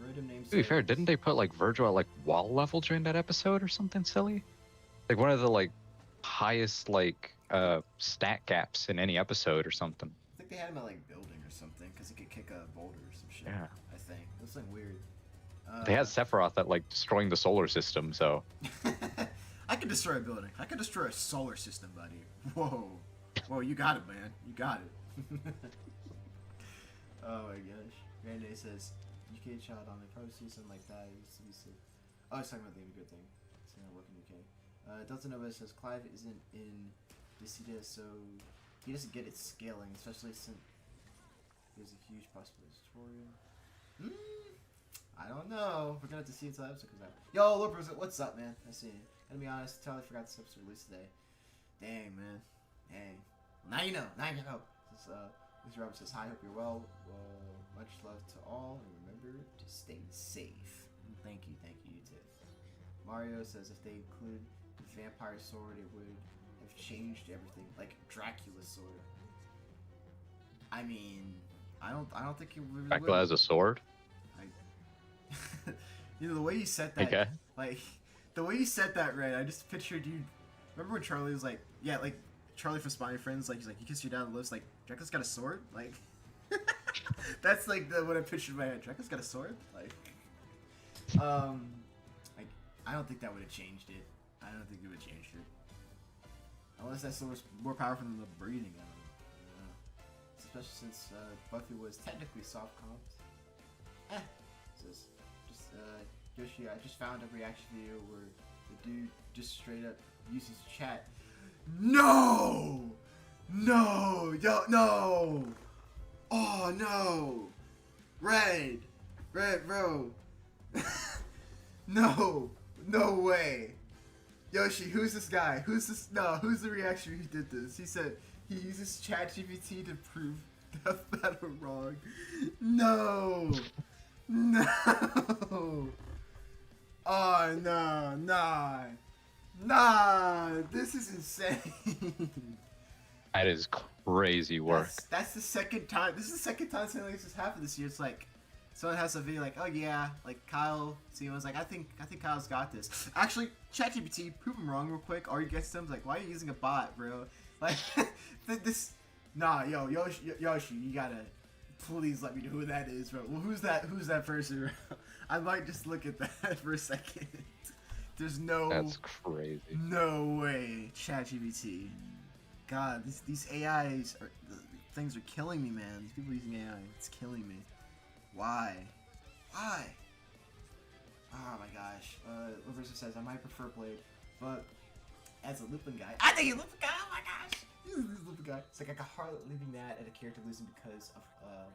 Random names. To be fair, didn't they put like Virgil at like wall level during that episode or something silly? Like one of the like highest like stat gaps in any episode or something. I think they had him at like building or something because he could kick a boulder or some shit. Yeah. I think it was like weird. They had Sephiroth at like destroying the solar system, so. I could destroy a building. I could destroy a solar system, buddy. Whoa, you got it, man. You got it. Oh my gosh. Randy says, UK child on the pro season like that. It used to be sick. Oh, I was talking about the good thing. It's gonna work in UK. Delta Nova says Clive isn't in Dissidia, so he doesn't get its scaling, especially since there's a huge possibility tutorial. I don't know. We're gonna have to see until the episode comes out. Yo, Lopers, what's up, man? I see you. Gonna be honest, totally forgot this episode released today. Dang, man. Dang. Now you know. Now you know. Mr. Robert says, hi, hope you're well. Much love to all, and remember to stay safe. Thank you, you too. Mario says, if they include the vampire sword, it would have changed everything, like Dracula's sword. I mean, I don't think it really Dracula would. has a sword. You know, the way you said that, Okay. like, the way you said that, Red, I just pictured you. Remember when Charlie was like, yeah, like Charlie from Spy Friends, like he's like, you kiss your dad on the lips, like Dracula's got a sword, like. That's like what I pictured in my head. Dracula's got a sword, like. I don't think that would have changed it. I don't think it would have changed it. Unless that sword was more powerful than the breathing of it. Especially since Buffy was technically soft comps. Says, Yoshi, I just found a reaction video where the dude just straight up uses chat. No! No! Yo, no! Oh, no! Red, bro. No! No way! Yoshi, who's this guy? Who's the reaction who did this? He said he uses ChatGPT to prove Death Battle wrong. No! Oh, no, nah, this is insane. That is crazy work. That's the second time. This is the second time something like this has happened this year. It's like someone has a video like, oh yeah, like Kyle. Someone's like, I think Kyle's got this. Actually, ChatGPT, prove him wrong real quick. Or you get them like, why are you using a bot, bro? Like this. Nah, Yoshi, you gotta please let me know who that is, bro. Well, who's that person, bro? I might just look at that for a second. There's no. That's crazy. No way, ChatGPT. God, these AIs things are killing me, man. These people using AI, it's killing me. Why? Oh my gosh. Loversa says I might prefer Blade, but as a Lupin guy, I think he's a Lupin guy. Oh my gosh, he's a Lupin guy. It's like I got hard leaving that at a character losing because of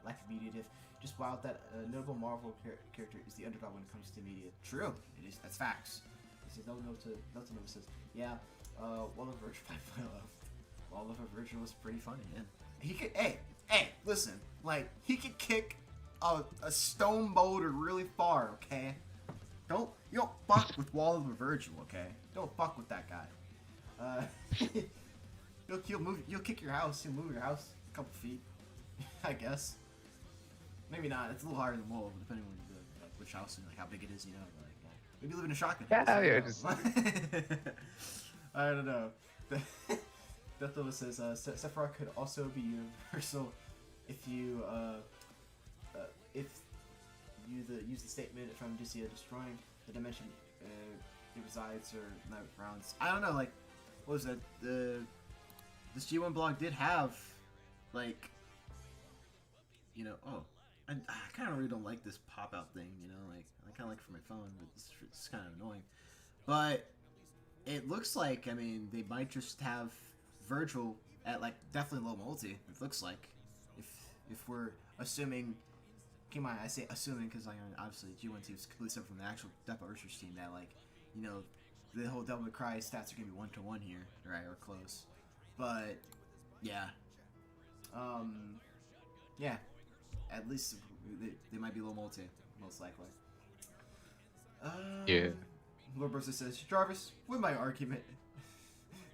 lack of media diff. Just wild that a notable Marvel character is the underdog when it comes to media. True, it is. That's facts. This is no to says Yeah, Wall of Virgil, Wall of Virgil was pretty funny, man. He could, hey, listen, like, he could kick a stone boulder really far, okay? You don't fuck with Wall of Virgil, okay? Don't fuck with that guy. You'll kick your house, he'll move your house a couple feet, I guess. Maybe not, it's a little harder than Wall, depending on which house and like how big it is, you know. Like, maybe you live in a shotgun house. Yeah, just... I don't know. Death says Sephiroth could also be universal if you use the statement from Jusia destroying the dimension it resides or not rounds. I don't know, like, what was that? This G1 blog did have, like, you know, I kind of really don't like this pop-out thing, you know, like, I kind of like it for my phone, but it's kind of annoying. But it looks like, I mean, they might just have Virgil at, like, definitely low multi, it looks like. If we're assuming, keep in mind, I say assuming because, like, obviously G1 team is completely separate from the actual Death Battle Research team, that, like, you know, the whole Devil May Cry stats are going to be 1-to-1 here, right, or close. But, yeah. Yeah. At least they might be low multi, most likely. Yeah. Lord Burster says, Jarvis, with my argument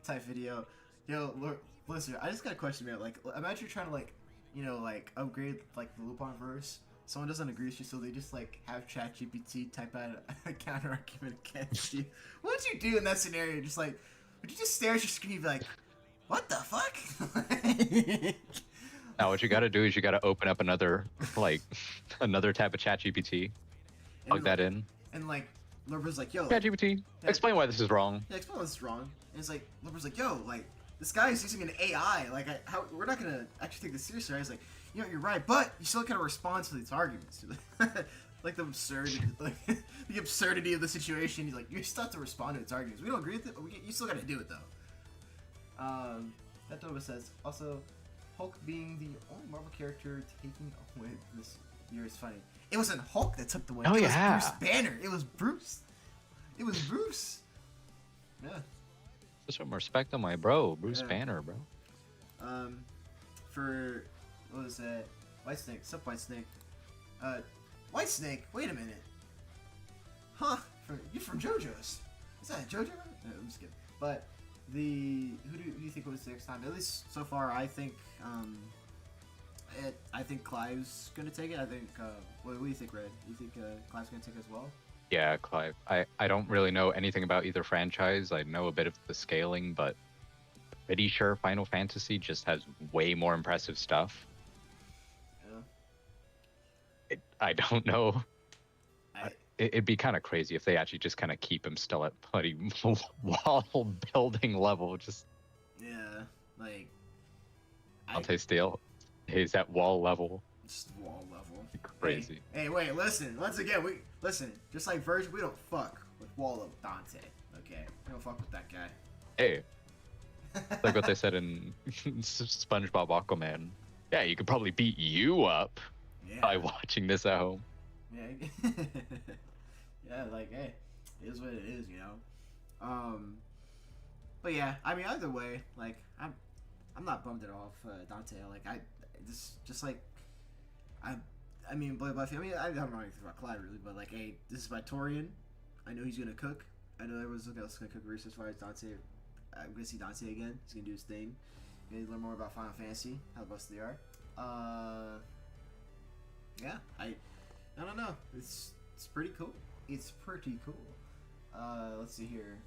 type video. Yo, Lord Blizzard, I just got a question, man. Like, imagine you're trying to, like, you know, like, upgrade, like, the Lupin verse. Someone doesn't agree with you, so they just, like, have ChatGPT type out a counter argument against you. What would you do in that scenario? Just, like, would you just stare at your screen and be like, what the fuck? Now what you gotta do is you gotta open up another, like, another tab of ChatGPT, plug that in. And, like, Lurber's like, yo, ChatGPT, explain why this is wrong. Yeah, explain why this is wrong. And it's like, Lurber's like, yo, like, this guy is using an AI. Like, we're not gonna actually take this seriously. I was like, you know, you're right, but you still gotta respond to these arguments. Like the absurdity, like the absurdity of the situation. He's like, you still have to respond to its arguments. We don't agree with it, but you still gotta do it though. That Nova says also, Hulk being the only Marvel character taking away this year is funny. It wasn't Hulk that took the win. Oh, it yeah. was Bruce Banner. It was Bruce. It was Bruce. Yeah. Put some respect on my bro, Bruce Yeah. Banner, bro. For what was that? White Snake. Sup, White Snake? White Snake. Wait a minute. Huh? You're from JoJo's. Is that JoJo? No, I'm just kidding. But who do you think was next time? At least so far, I think I think Clive's gonna take it. I think. What do you think, Red? You think Clive's gonna take it as well? Yeah, Clive. I don't really know anything about either franchise. I know a bit of the scaling, but pretty sure Final Fantasy just has way more impressive stuff. Yeah. I don't know. It'd be kind of crazy if they actually just kind of keep him still at bloody wall building level. Just Yeah, like. I'll say still, he's at wall level. Just wall level. Crazy. Hey, wait, listen. Once again, listen. Just like Virgil, we don't fuck with Wall of Dante. Okay, we don't fuck with that guy. Hey, like what they said in SpongeBob Aquaman. Yeah, you could probably beat you up by watching this at home. Yeah. Yeah, like, hey, it is what it is, you know. But yeah, I mean, either way, like, I'm not bummed at all off Dante. Like, I mean, Buffy. I mean, I don't know anything about Clyde really, but like, hey, this is by Torian. I know he's gonna cook. I know everyone's else gonna cook as far as Dante. I'm gonna see Dante again. He's gonna do his thing. Gonna learn more about Final Fantasy, how the best they are. Yeah, I don't know. It's pretty cool. It's pretty cool. Let's see here.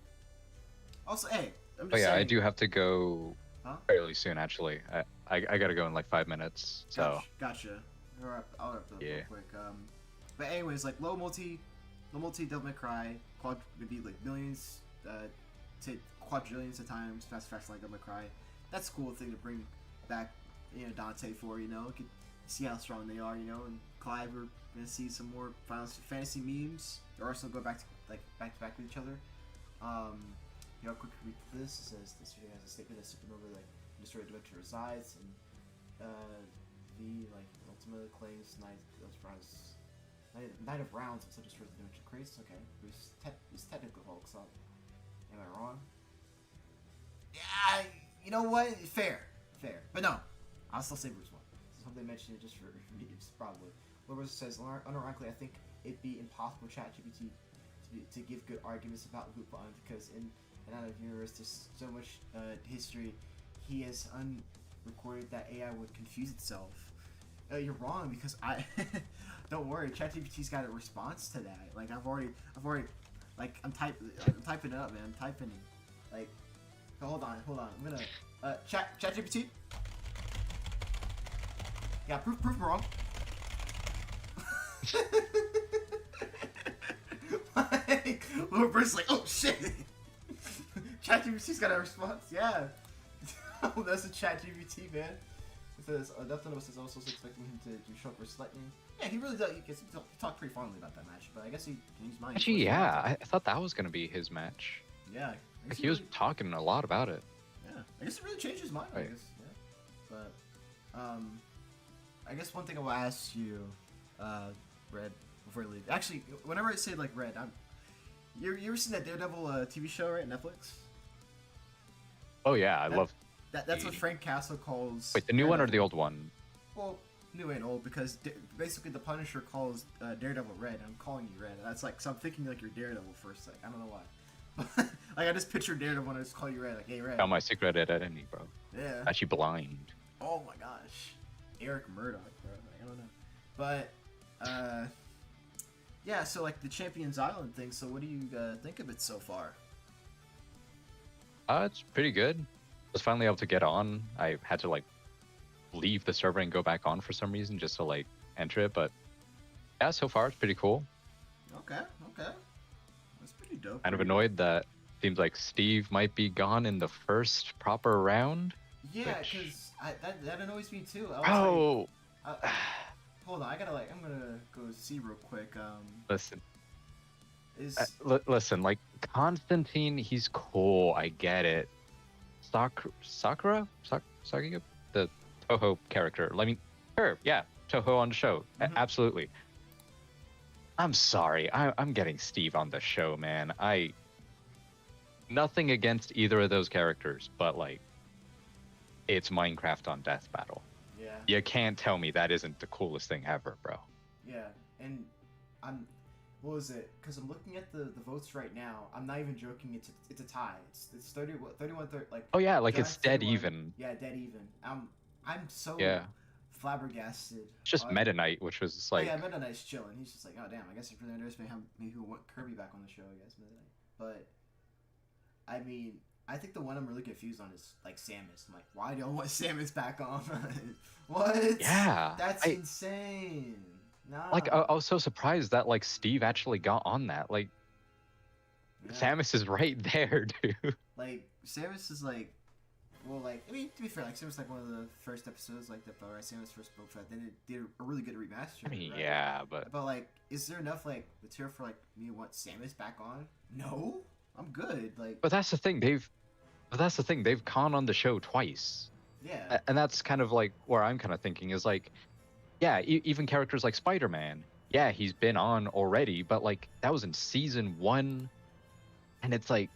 Also, hey, I'm just saying, I do have to go Huh? fairly soon. Actually, I gotta go in like 5 minutes. So Gotcha. I'll wrap up real quick. But anyways, like low multi Devil May Cry, maybe like millions, to quadrillions of times faster like Devil May Cry. That's a cool thing to bring back, you know, Dante for. You know, you can see how strong they are. You know, and Clive, we're gonna see some more Final Fantasy memes. They're also go back to back with each other. You know, quick read this. It says this video has a statement that supernova like destroyed dimension resides, and V like ultimately claims Night of Rounds also destroys the dimension. Crazy. Okay, he's technically Hulk. So am I wrong? Yeah, you know what? Fair. But no, I'll still say Bruce 1. Something they mentioned it just for memes, probably. Loris says, unironically, I think it'd be impossible for ChatGPT to give good arguments about Lupin because in out of universe there's so much history he has unrecorded that AI would confuse itself. You're wrong because I don't worry, ChatGPT's got a response to that. Like I've already like I'm typing it up, man. I'm typing it. Like hold on. I'm gonna ChatGPT. Yeah, proof me wrong. Like, Lord Bruce like, oh shit. ChatGPT's got a response. Yeah. That's a ChatGPT, man. It says Death Note is also expecting him to show up versus Lightning. Yeah, he really does. He talked pretty fondly about that match, but I guess he can use mine. Actually, yeah, I thought that was gonna be his match. Yeah. Like he was talking a lot about it. Yeah, I guess it really changed his mind. Right. I guess. Yeah. But I guess one thing I will ask you, Red, before I leave. Actually, whenever I say like Red, you ever seen that Daredevil TV show, right? Netflix. Oh yeah, I love. That's what Frank Castle calls. Wait, the new one or the old one? Well, new and old because basically the Punisher calls Daredevil Red. I'm calling you Red. That's like so I'm thinking like you're Daredevil first. Like I don't know why. Like I just picture Daredevil and I just call you Red. Like hey Red. Got my secret identity, bro. Yeah. Actually blind. Oh my gosh, Eric Murdoch, bro. Like, I don't know, but yeah. So like the Champions Island thing. So what do you think of it so far? It's pretty good. I was finally able to get on. I had to like leave the server and go back on for some reason just to like enter it, but yeah, so far it's pretty cool. Okay. That's pretty dope. Kind of annoyed that seems like Steve might be gone in the first proper round. Yeah, because that annoys me too. Oh. Hold on, I'm gonna go see real quick. Listen. Listen, like Constantine, he's cool. I get it. Sakura, the Toho character. I mean, sure, yeah, Toho on the show, absolutely. I'm sorry, I'm getting Steve on the show, man. Nothing against either of those characters, but like, it's Minecraft on Death Battle. Yeah. You can't tell me that isn't the coolest thing ever, bro. Yeah, and what was it? Because I'm looking at the votes right now. I'm not even joking. It's a tie. It's 31 like. Oh yeah, like John's it's dead 31. even. Yeah, dead even. I'm so flabbergasted. It's just Meta Knight, which was just like. Oh, yeah, Meta Knight's chilling. He's just like, oh damn. I guess it's really underestimating how many people want Kirby back on the show. I guess Meta Knight. But I mean, I think the one I'm really confused on is like Samus. I'm like, why do y'all want Samus back on? What? Yeah. That's insane. Nah. Like I was so surprised that like Steve actually got on that. Like Samus is right there, dude. Like Samus is like, well, like I mean to be fair, like Samus like one of the first episodes, like the Samus first Boba Fett. Then it did a really good remaster. I mean, right? yeah, but like, is there enough like material for like me to want Samus back on? No, I'm good. Like, but that's the thing. They've gone on the show twice. Yeah. And that's kind of like where I'm kind of thinking is like. Yeah, even characters like Spider-Man. Yeah, he's been on already, but like that was in season 1, and it's like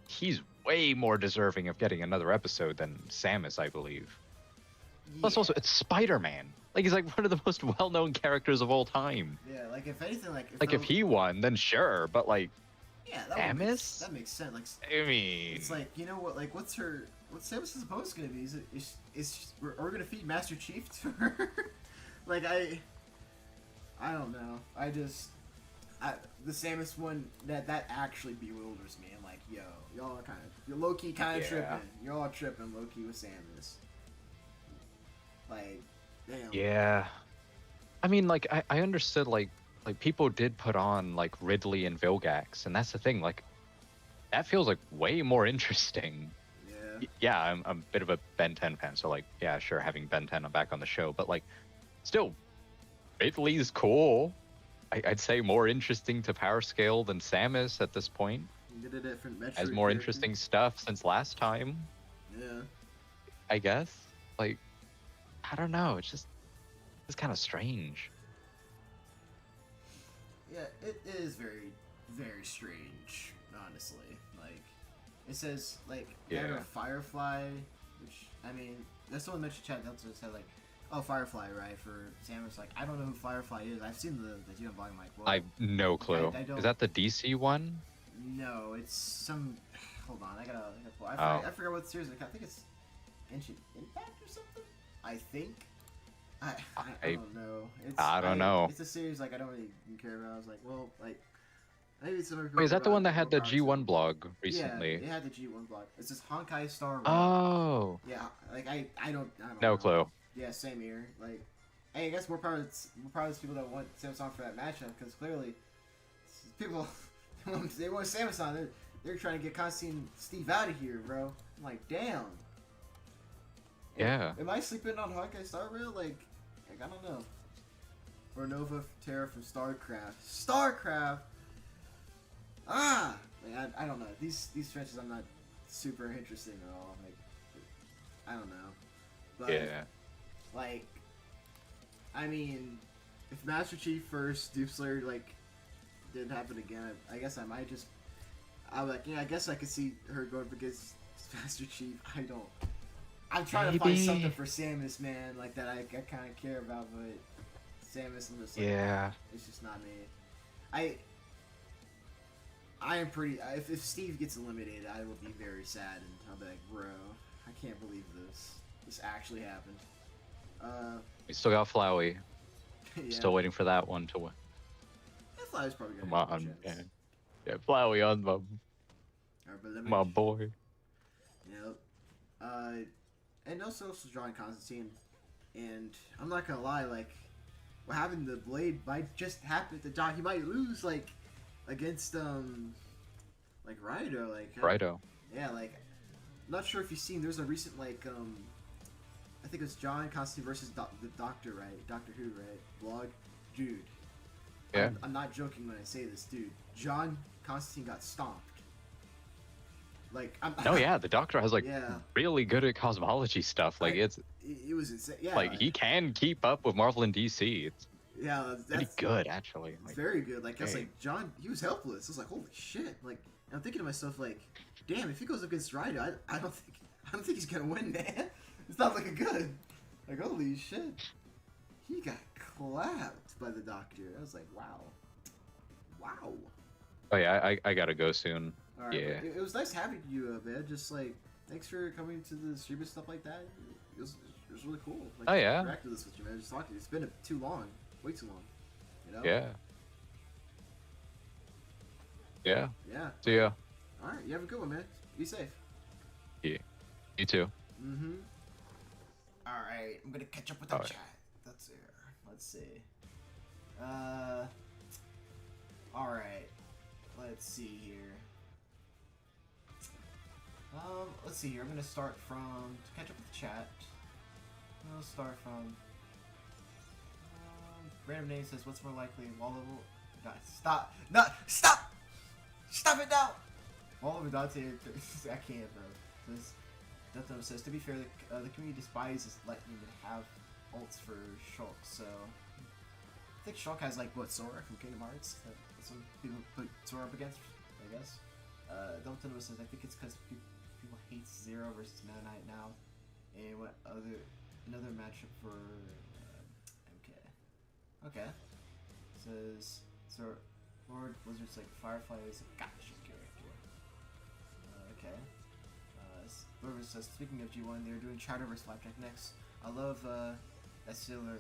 he's way more deserving of getting another episode than Samus, I believe. Yeah. Plus, also it's Spider-Man. Like he's like one of the most well-known characters of all time. Yeah, like if anything, like if he won, then sure, but like Samus, that makes sense. Like I mean, it's like you know what? Like what's Samus' post gonna be? Are we gonna feed Master Chief to her? Like I don't know. The Samus one that actually bewilders me. I'm like, yo, y'all are you're low key tripping. You're all tripping low key with Samus. Like, damn. Yeah. I mean, like I understood like people did put on like Ridley and Vilgax, and that's the thing. Like, that feels like way more interesting. Yeah. Yeah, I'm a bit of a Ben 10 fan, so like, yeah, sure, having Ben 10 back on the show, but like. Still, Ridley's cool. I'd say more interesting to power scale than Samus at this point. Did a different metric. Has more interesting stuff since last time. Yeah. I guess. Like, I don't know. It's kind of strange. Yeah, it is very, very strange, honestly. Like, It says like Yeah. that or Firefly, which I mean, that's someone mentioned chat. That's what said like, oh Firefly, right? For Samus, like I don't know who Firefly is. I've seen the G1 volume. Like, well, I've no clue. I don't- Is that the DC one? no, it's some. Hold on, I gotta pull. Oh. I forgot what series. I think it's Ancient Impact or something. I think. I don't know. I don't know. It's a series like I don't really care about. I was like, well, like maybe it's some. Wait, is that the one that had the G1 blog Yeah, recently? it had the G1 blog. It's this Honkai Star Rail. Oh, Yeah, like I don't no know. clue. Yeah, same here. Like, hey, I guess more power to those people that want Samsung for that matchup because clearly, people they want Samsung. They're trying to get Constantine Steve out of here, bro. I'm like, damn. Yeah. Am I sleeping on Honkai Star Rail? Like I don't know. Or Nova Terra from StarCraft. StarCraft. Ah, like, I don't know. These franchises I'm not super interested in at all. Like, I don't know. But, Yeah. like, I mean, if Master Chief first, Doom Slayer, like, didn't happen again, I guess I might just. I'm like, yeah, I guess I could see her going up against Master Chief. I'm trying to find Maybe. something for Samus, man, like that I kind of care about, but Samus, I'm just like, Yeah. it's just not me. I am pretty. If Steve gets eliminated, I will be very sad, and I'll be like, bro, I can't believe this. This actually happened. We still got Flowey. Yeah. Still waiting for that one to win. That Fly's probably gonna Come have a on. Yeah, chance. yeah Flowey on Alright, but let me- my boy. Yep. And also drawing Constantine, and I'm not gonna lie, like, what happened to Blade might just happen to John. He might lose, like, against like Raido, like. Righto. Yeah, like, I'm not sure if you've seen. There's a recent like I think it was John Constantine versus the Doctor, right? Doctor Who, right? Blog, dude. Yeah. I'm not joking when I say this, dude. John Constantine got stomped. Like, No, yeah, the Doctor has like Yeah. really good at cosmology stuff. Like it was insane. Yeah, like he can keep up with Marvel and DC. It's yeah, pretty that's good actually. Like, very good. Like, I was hey. like, John, he was helpless. I was like, holy shit. Like, and I'm thinking to myself, like, damn, if he goes up against Raido, I don't think he's gonna win, man. It's not looking good. Like, holy shit, he got clapped by the Doctor. I was like, wow. Oh yeah, I gotta go soon. All right, Yeah. it was nice having you, man. Just like, thanks for coming to the stream and stuff like that. It was really cool. Like, Oh, yeah. interact with this with you, man. Just talking to you. It's been too long, way too long. You know? Yeah. Yeah. Yeah. See ya. All right, you have a good one, man. Be safe. Yeah. You too. Mm-hmm. All right, I'm gonna catch up with the All right. chat. That's here. Let's see. All right. Let's see here. Let's see here. I'm gonna start from to catch up with the chat. I'll start from. Random name says, "What's more likely, wall level?" God, stop! No, stop! Stop it now! Wall level Dante. I can't, bro. Dotto says, to be fair, the community despises letting you have ults for Shulk, so I think Shulk has like what, Sora from Kingdom Hearts that some people put Sora up against, I guess. Dotto says, I think it's because people hate Zero versus Meta Knight now, and what another matchup for MK. Okay. Says Lord Blizzard's like Firefly is a gotcha character. Okay. Whoever says, speaking of G1, they're doing Chowder vs Flapjack next. I love that Sailor.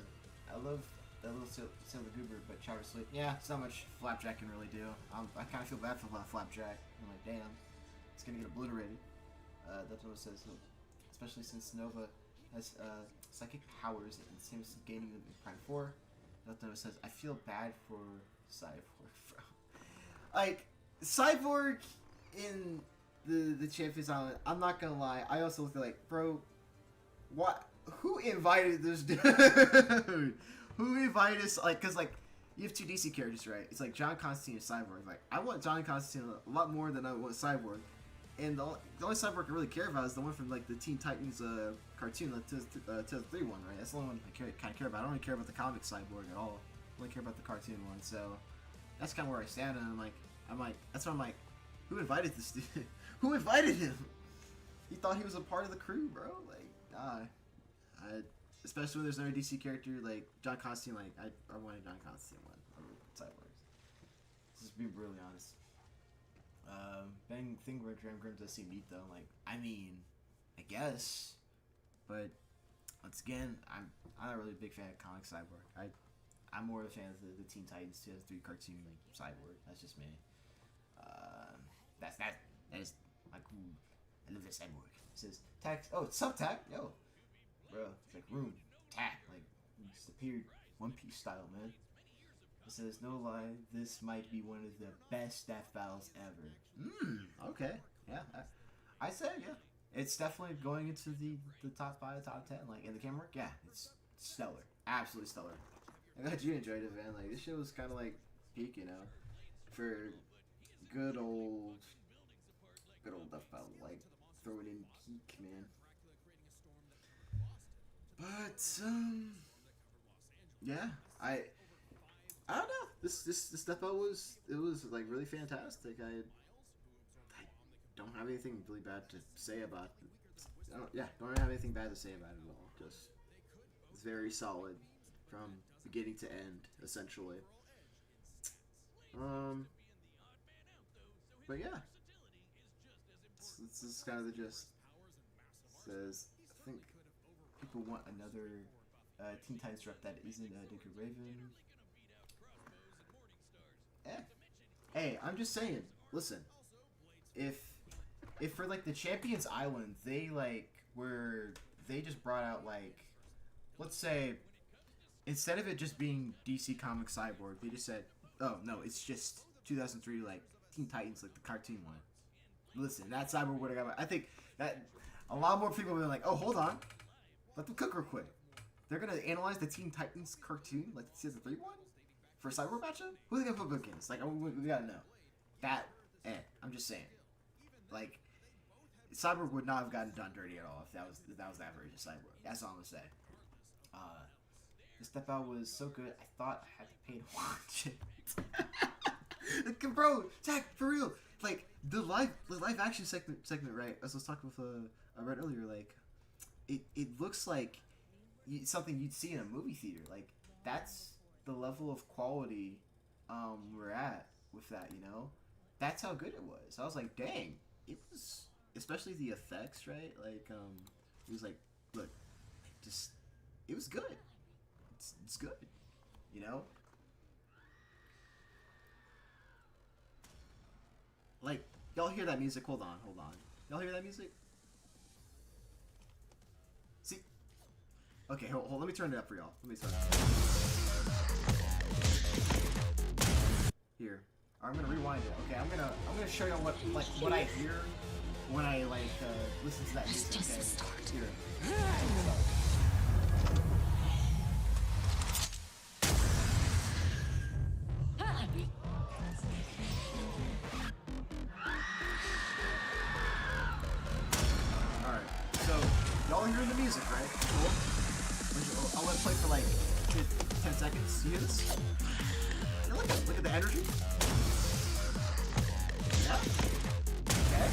I love that little Sailor Goober, but Chowder Sleep. Yeah, it's not much Flapjack can really do. I kind of feel bad for Flapjack. I'm like, damn, it's gonna get obliterated. That's what it says, especially since Nova has psychic powers and seems gaining them in Prime 4. That's what it says, I feel bad for Cyborg, bro. Like, Cyborg in the Champions Island, I'm not gonna lie, I also feel like, bro, what? Who invited this dude? Who invited us? Like, cause like, you have two DC characters, right? It's like John Constantine and Cyborg. Like, I want John Constantine a lot more than I want Cyborg. And the only Cyborg I really care about is the one from like the Teen Titans cartoon, like 2003 one, right? That's the only one I kind of care about. I don't really care about the comic Cyborg at all. I only care about the cartoon one. So that's kind of where I stand. And I'm like, that's why I'm like, Who invited this dude? Who invited him? He thought he was a part of the crew, bro. Like, nah. Especially when there's another DC character like John Constantine. Like, I wanted John Constantine one over Cyborgs. Just being brutally honest. Thing where Graham Grimm does seem neat though. Like, I mean, I guess, but once again, I'm not really a big fan of comic Cyborg. I'm more of a fan of the Teen Titans 2003 cartoon like Cyborg. That's just me. That is like, ooh, I love that Cyborg. It says tax. Oh, it's sub tack. Yo, bro, it's like room tack. Like, just appeared One Piece style, man. It says no lie, this might be one of the best death battles ever. Okay, yeah, I say yeah. It's definitely going into the top 5, top 10. Like, in the camera work, yeah, it's stellar, absolutely stellar. I'm glad you enjoyed it, man. Like, this shit was kind of like peak, you know, for good old death battle. Like, throw it in peak, man. But yeah, I don't know. This death battle was like really fantastic. I don't have anything really bad to say about it. Don't have anything bad to say about it at all. Just, it's very solid from beginning to end, essentially. But yeah, this is kind of the gist. It says, I think people want another Teen Titans rep that isn't Dick Raven. Hey, I'm just saying. Listen, if for like the Champions Island, they just brought out like, let's say, instead of it just being DC Comics Cyborg, they just said, oh no, it's just 2003 like Teen Titans, like the cartoon one. Listen, that Cyborg would have got. I think that a lot more people would be like, oh, hold on, let them cook real quick. They're gonna analyze the Teen Titans cartoon, like the season 3 one, for a Cyborg matchup. Who are they gonna put against? Like, we gotta know. That, I'm just saying, like, Cyborg would not have gotten done dirty at all if that was that version of Cyborg. That's all I'm gonna say. The step out was so good, I thought I had to pay to watch it. Bro, Jack, for real. Like, the live action segment, right? As I was talking with I read earlier, like, it looks like something you'd see in a movie theater. Like, that's the level of quality we're at with that, you know? That's how good it was. I was like, dang, it was, especially the effects, right? Like, it was like, look, just, it was good. It's good, you know? Like, y'all hear that music? Hold on. Y'all hear that music? See? Okay, hold, let me turn it up for y'all. Let me turn it up. Here. I'm gonna rewind it. Okay, I'm gonna show y'all what I hear when I listen to that music. It's just Okay? a start. Here. Alright, so y'all hearing the music, right? Cool. I'll let it play for like 10 seconds. You hear this? Yeah, look at the energy. Yeah. Okay.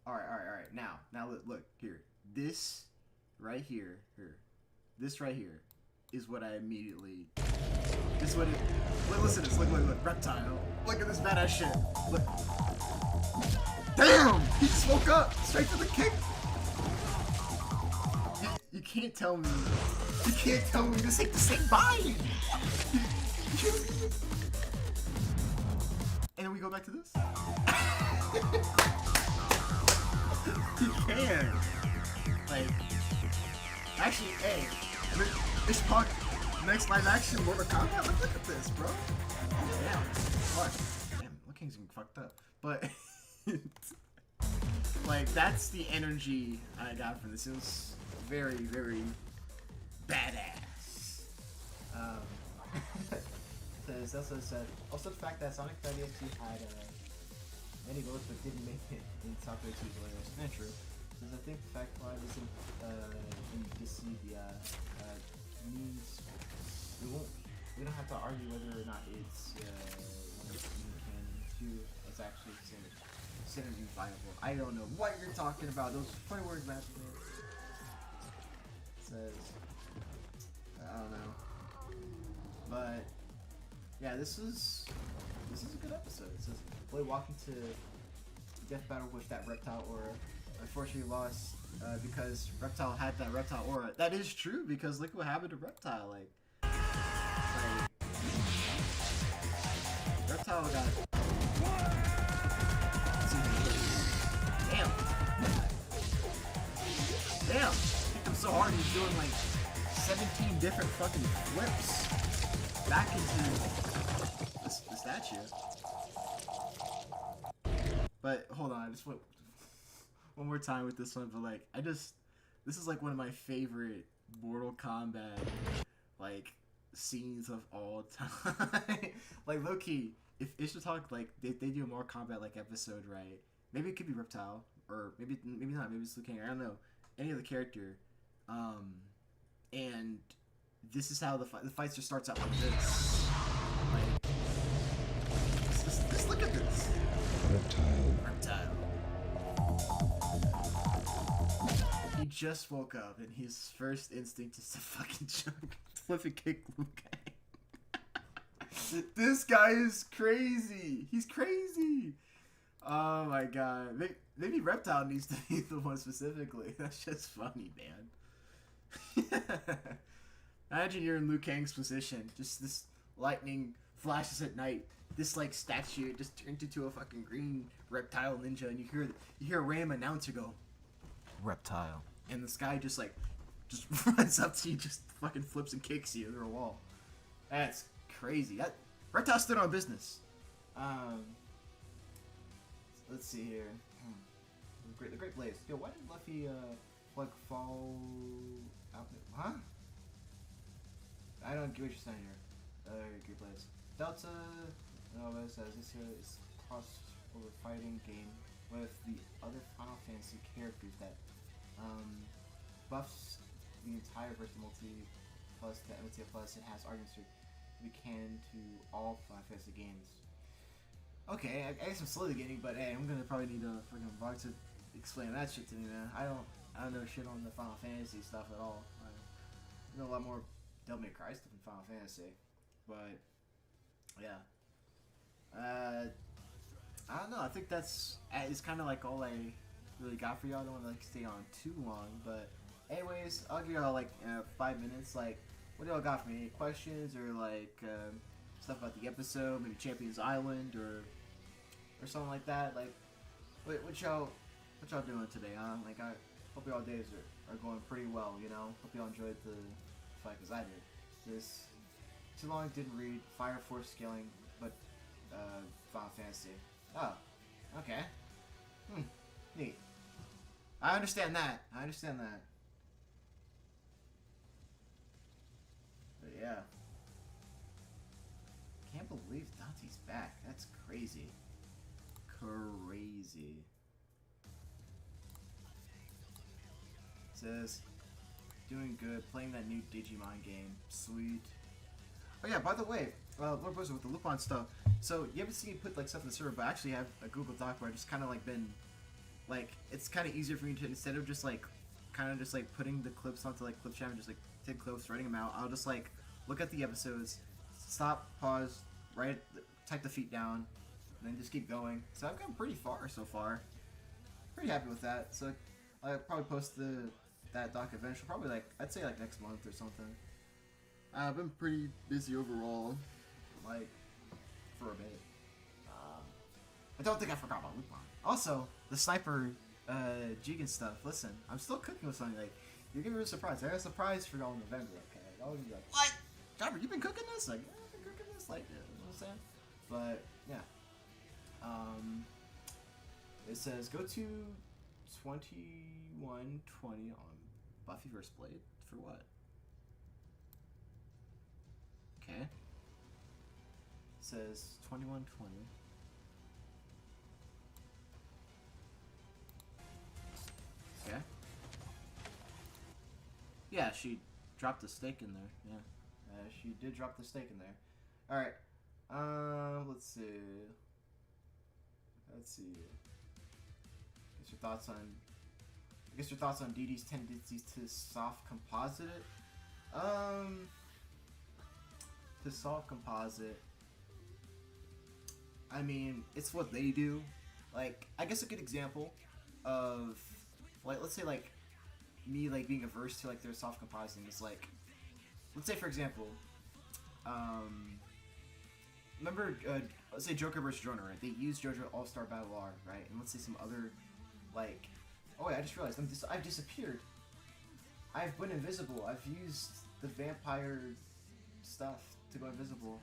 Alright. Now look here. This right here, this right here is what I immediately. This is what it. Listen to this. Look. Reptile. Look at this badass shit. Look. Damn! He just woke up straight to the kick. You can't tell me. You can't tell me this ain't the same body. And then we go back to this. You can. Like, actually, hey, this part, next live action Mortal Kombat. Look at this, bro. Damn. Fuck. Damn, looking fucked up. But like, that's the energy I got from this. It was very, very badass. Also the fact that Sonic 3DX had many votes but didn't make it in top 32 players. Not true. Because I think the fact why this when you just see the means we don't have to argue whether or not it's one of the 2 is actually synergy viable. I don't know what you're talking about. Those funny words, man. It says, I don't know, but yeah, this is a good episode. It says Boy walking to death battle with that reptile aura. Unfortunately lost because Reptile had that reptile aura. That is true because look what happened to Reptile. Like Reptile got. Damn. Damn. Hit him so hard he's doing like 17 different fucking flips back into the statue. But hold on, I just went one more time with this one. But like, this is like one of my favorite Mortal Kombat like scenes of all time. Like low key, if Ishtar like they do a Mortal Kombat like episode, right? Maybe it could be Reptile, or maybe not. Maybe it's Liu Kang. I don't know. Any other character. And this is how the fight just starts out like this. Like, just look at this. Reptile. He just woke up and his first instinct is to fucking jump, flip and kick Liu Kang. This guy is crazy. He's crazy. Oh my god. Maybe Reptile needs to be the one specifically. That's just funny, man. Imagine you're in Liu Kang's position. Just this lightning flashes at night. This like statue just turned into a fucking green reptile ninja, and you hear a random announcer go, "Reptile," and this guy just runs up to you, just fucking flips and kicks you through a wall. That's crazy. That Reptile stood on business. Let's see here. The Great Blaze. Yo, why did Luffy like fall out? Huh? I don't get what you're saying here. Great Blaze. Delta. No, it says this here is crossover fighting game with the other Final Fantasy characters that buffs the entire verse multi plus the MTA plus. It has arguments to be canon to all Final Fantasy games. Okay, I guess I'm slowly getting, but hey, I'm gonna probably need a freaking vlog to explain that shit to me, man. I don't know shit on the Final Fantasy stuff at all. I know a lot more Devil May Cry stuff in Final Fantasy, but yeah. I don't know. I think that's kind of like all I really got for y'all. I don't want to like stay on too long, but anyways, I'll give y'all like 5 minutes. Like, what do y'all got for me? Any questions or like stuff about the episode? Maybe Champions Island or something like that. Like, what y'all doing today? Huh? Like, I hope y'all days are going pretty well. You know, hope y'all enjoyed the fight as I did. This too long, didn't read. Fire Force scaling, but Final Fantasy. Oh, okay. Neat. I understand that. But yeah. Can't believe Dante's back. That's crazy. Crazy. Says, doing good. Playing that new Digimon game. Sweet. Oh yeah, by the way, Lord Blizzard with the Lupin stuff. So you haven't seen me put like stuff in the server, but I actually have a Google Doc where I just kind of like been, like, it's kind of easier for me to, instead of just like, kind of just like putting the clips onto like Clip Chat and just like take clips, writing them out. I'll just like look at the episodes, stop, pause, type the feet down, and then just keep going. So I've gotten pretty far so far. Pretty happy with that. So I'll probably post that doc eventually, probably like, I'd say like next month or something. I've been pretty busy overall, like, for a bit. I don't think I forgot about Lupin. Also, the Sniper Jigen stuff. Listen, I'm still cooking with something. Like, you're giving me a surprise. I got a surprise for y'all in November, okay? Y'all will be like, what? Jobber, you been cooking this? Like, yeah, I've been cooking this. Like, you know what I'm saying? But, yeah. It says, go to 2120 on Buffy vs. Blade. For what? Okay. It says 2120. Okay. Yeah, she dropped the steak in there. Yeah. She did drop the steak in there. Alright. Let's see. Let's see. What's your thoughts on? I guess your thoughts on DD's tendencies to soft composite it. To soft composite. I mean, it's what they do. Like, I guess a good example of, like, let's say like me like being averse to like their soft compositing is like, let's say for example, remember, let's say Joker vs. Droner, right? They use JoJo All-Star Battle R, right? And let's say some other, like, oh wait, I just realized I've disappeared. I've been invisible. I've used the vampire stuff to go invisible.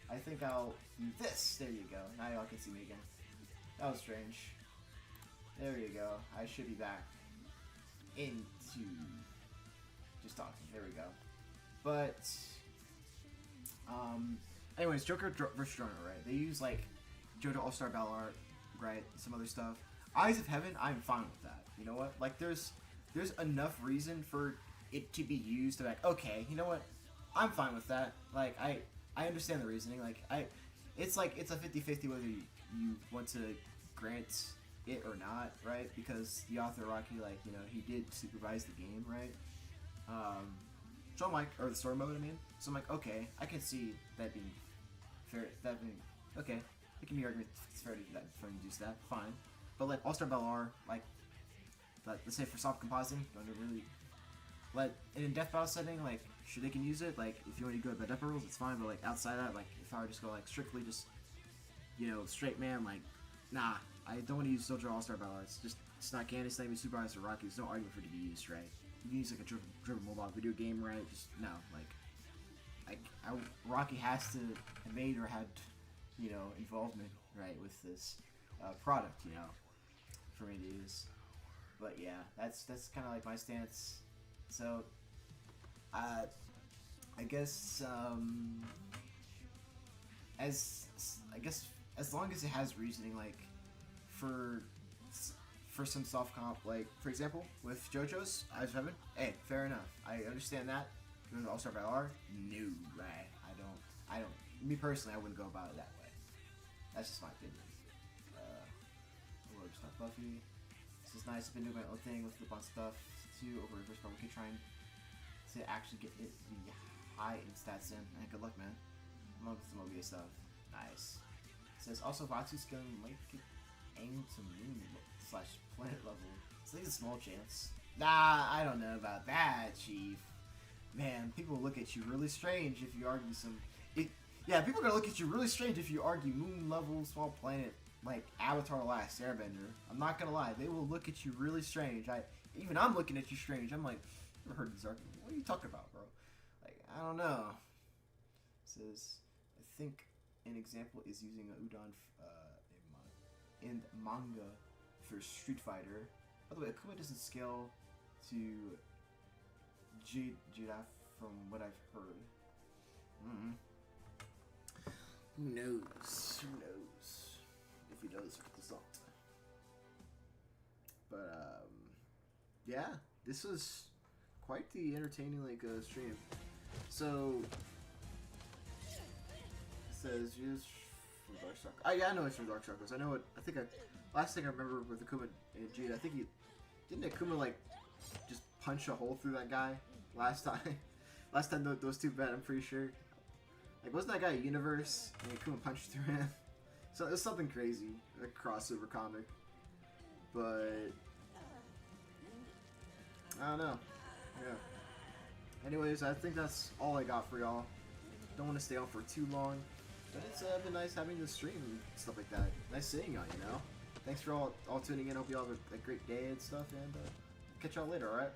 I think I'll do this. There you go. Now y'all can see me again. That was strange. There you go. I should be back into just talking. There we go. But anyways, Joker vs. Droner, right? They use like JoJo All-Star Battle Art, right? Some other stuff. Eyes of Heaven, I'm fine with that. You know what? Like there's enough reason for it to be used to like, okay, you know what? I'm fine with that. Like I understand the reasoning. Like it's a 50-50 whether you want to grant it or not, right? Because the author Rocky, like, you know, he did supervise the game, right? So I'm like, or the story mode, I mean. So I'm like, okay, I can see that being fair. That being okay. It can be argued it's fair to do that. Fair to do that. Fine. But like All-Star Battle R, like, let's say for soft compositing, don't really let in a death battle setting, like, sure they can use it. Like, if you want to go by death rules, it's fine. But like outside that, like, if I were just go like strictly just, you know, straight man, like, nah, I don't want to use JoJo All-Star Battle R. It's not canon. It's not even supervised or Rocky. There's no argument for it to be used, right? You can use like a driven mobile video game, right? Just no, like, Rocky has to have made or had, you know, involvement, right, with this product, you know, for me to use. But yeah, that's kind of like my stance. So, I guess as long as it has reasoning, like for some soft comp, like for example with JoJo's Eyes of Heaven, hey, fair enough. I understand that. With All-Star Battle R, no, right? I don't. Me personally, I wouldn't go about it that way. That's just my opinion. We'll start Buffy. This is nice. I've been doing my own thing with the bunch stuff too over reverse, but we keep trying to actually get it the high in stats in. And good luck, man. I'm on with some OBA stuff. Nice. It says also Vatsu's gonna make it aim to moon / planet level. So there's a small chance. Nah, I don't know about that, Chief. Man, people look at you really strange if you argue some. Yeah, people are gonna look at you really strange if you argue moon level, small planet, like Avatar: The Last Airbender. I'm not gonna lie, they will look at you really strange. Even I'm looking at you strange. I'm like, never heard this argument. What are you talking about, bro? Like, I don't know. It says, I think an example is using a udon in manga for Street Fighter. By the way, Akuma doesn't scale to Giraffe from what I've heard. Who knows? Who knows? If he does, or does not. But yeah, this was quite the entertaining stream. So it says use from Dark Chakra. Yeah, I know it's from Dark Chakras. I know it. I think last thing I remember with Akuma and Jade, I think didn't Akuma like just punch a hole through that guy last time. Last time those two met, I'm pretty sure. Like, wasn't that guy a universe? And Akuma punched through him. So it was something crazy, a crossover comic. But I don't know. Yeah. Anyways, I think that's all I got for y'all. Don't want to stay on for too long. But it's been nice having the stream and stuff like that. Nice seeing y'all, you know? Thanks for all tuning in. Hope you all have a great day and stuff. And catch y'all later, alright?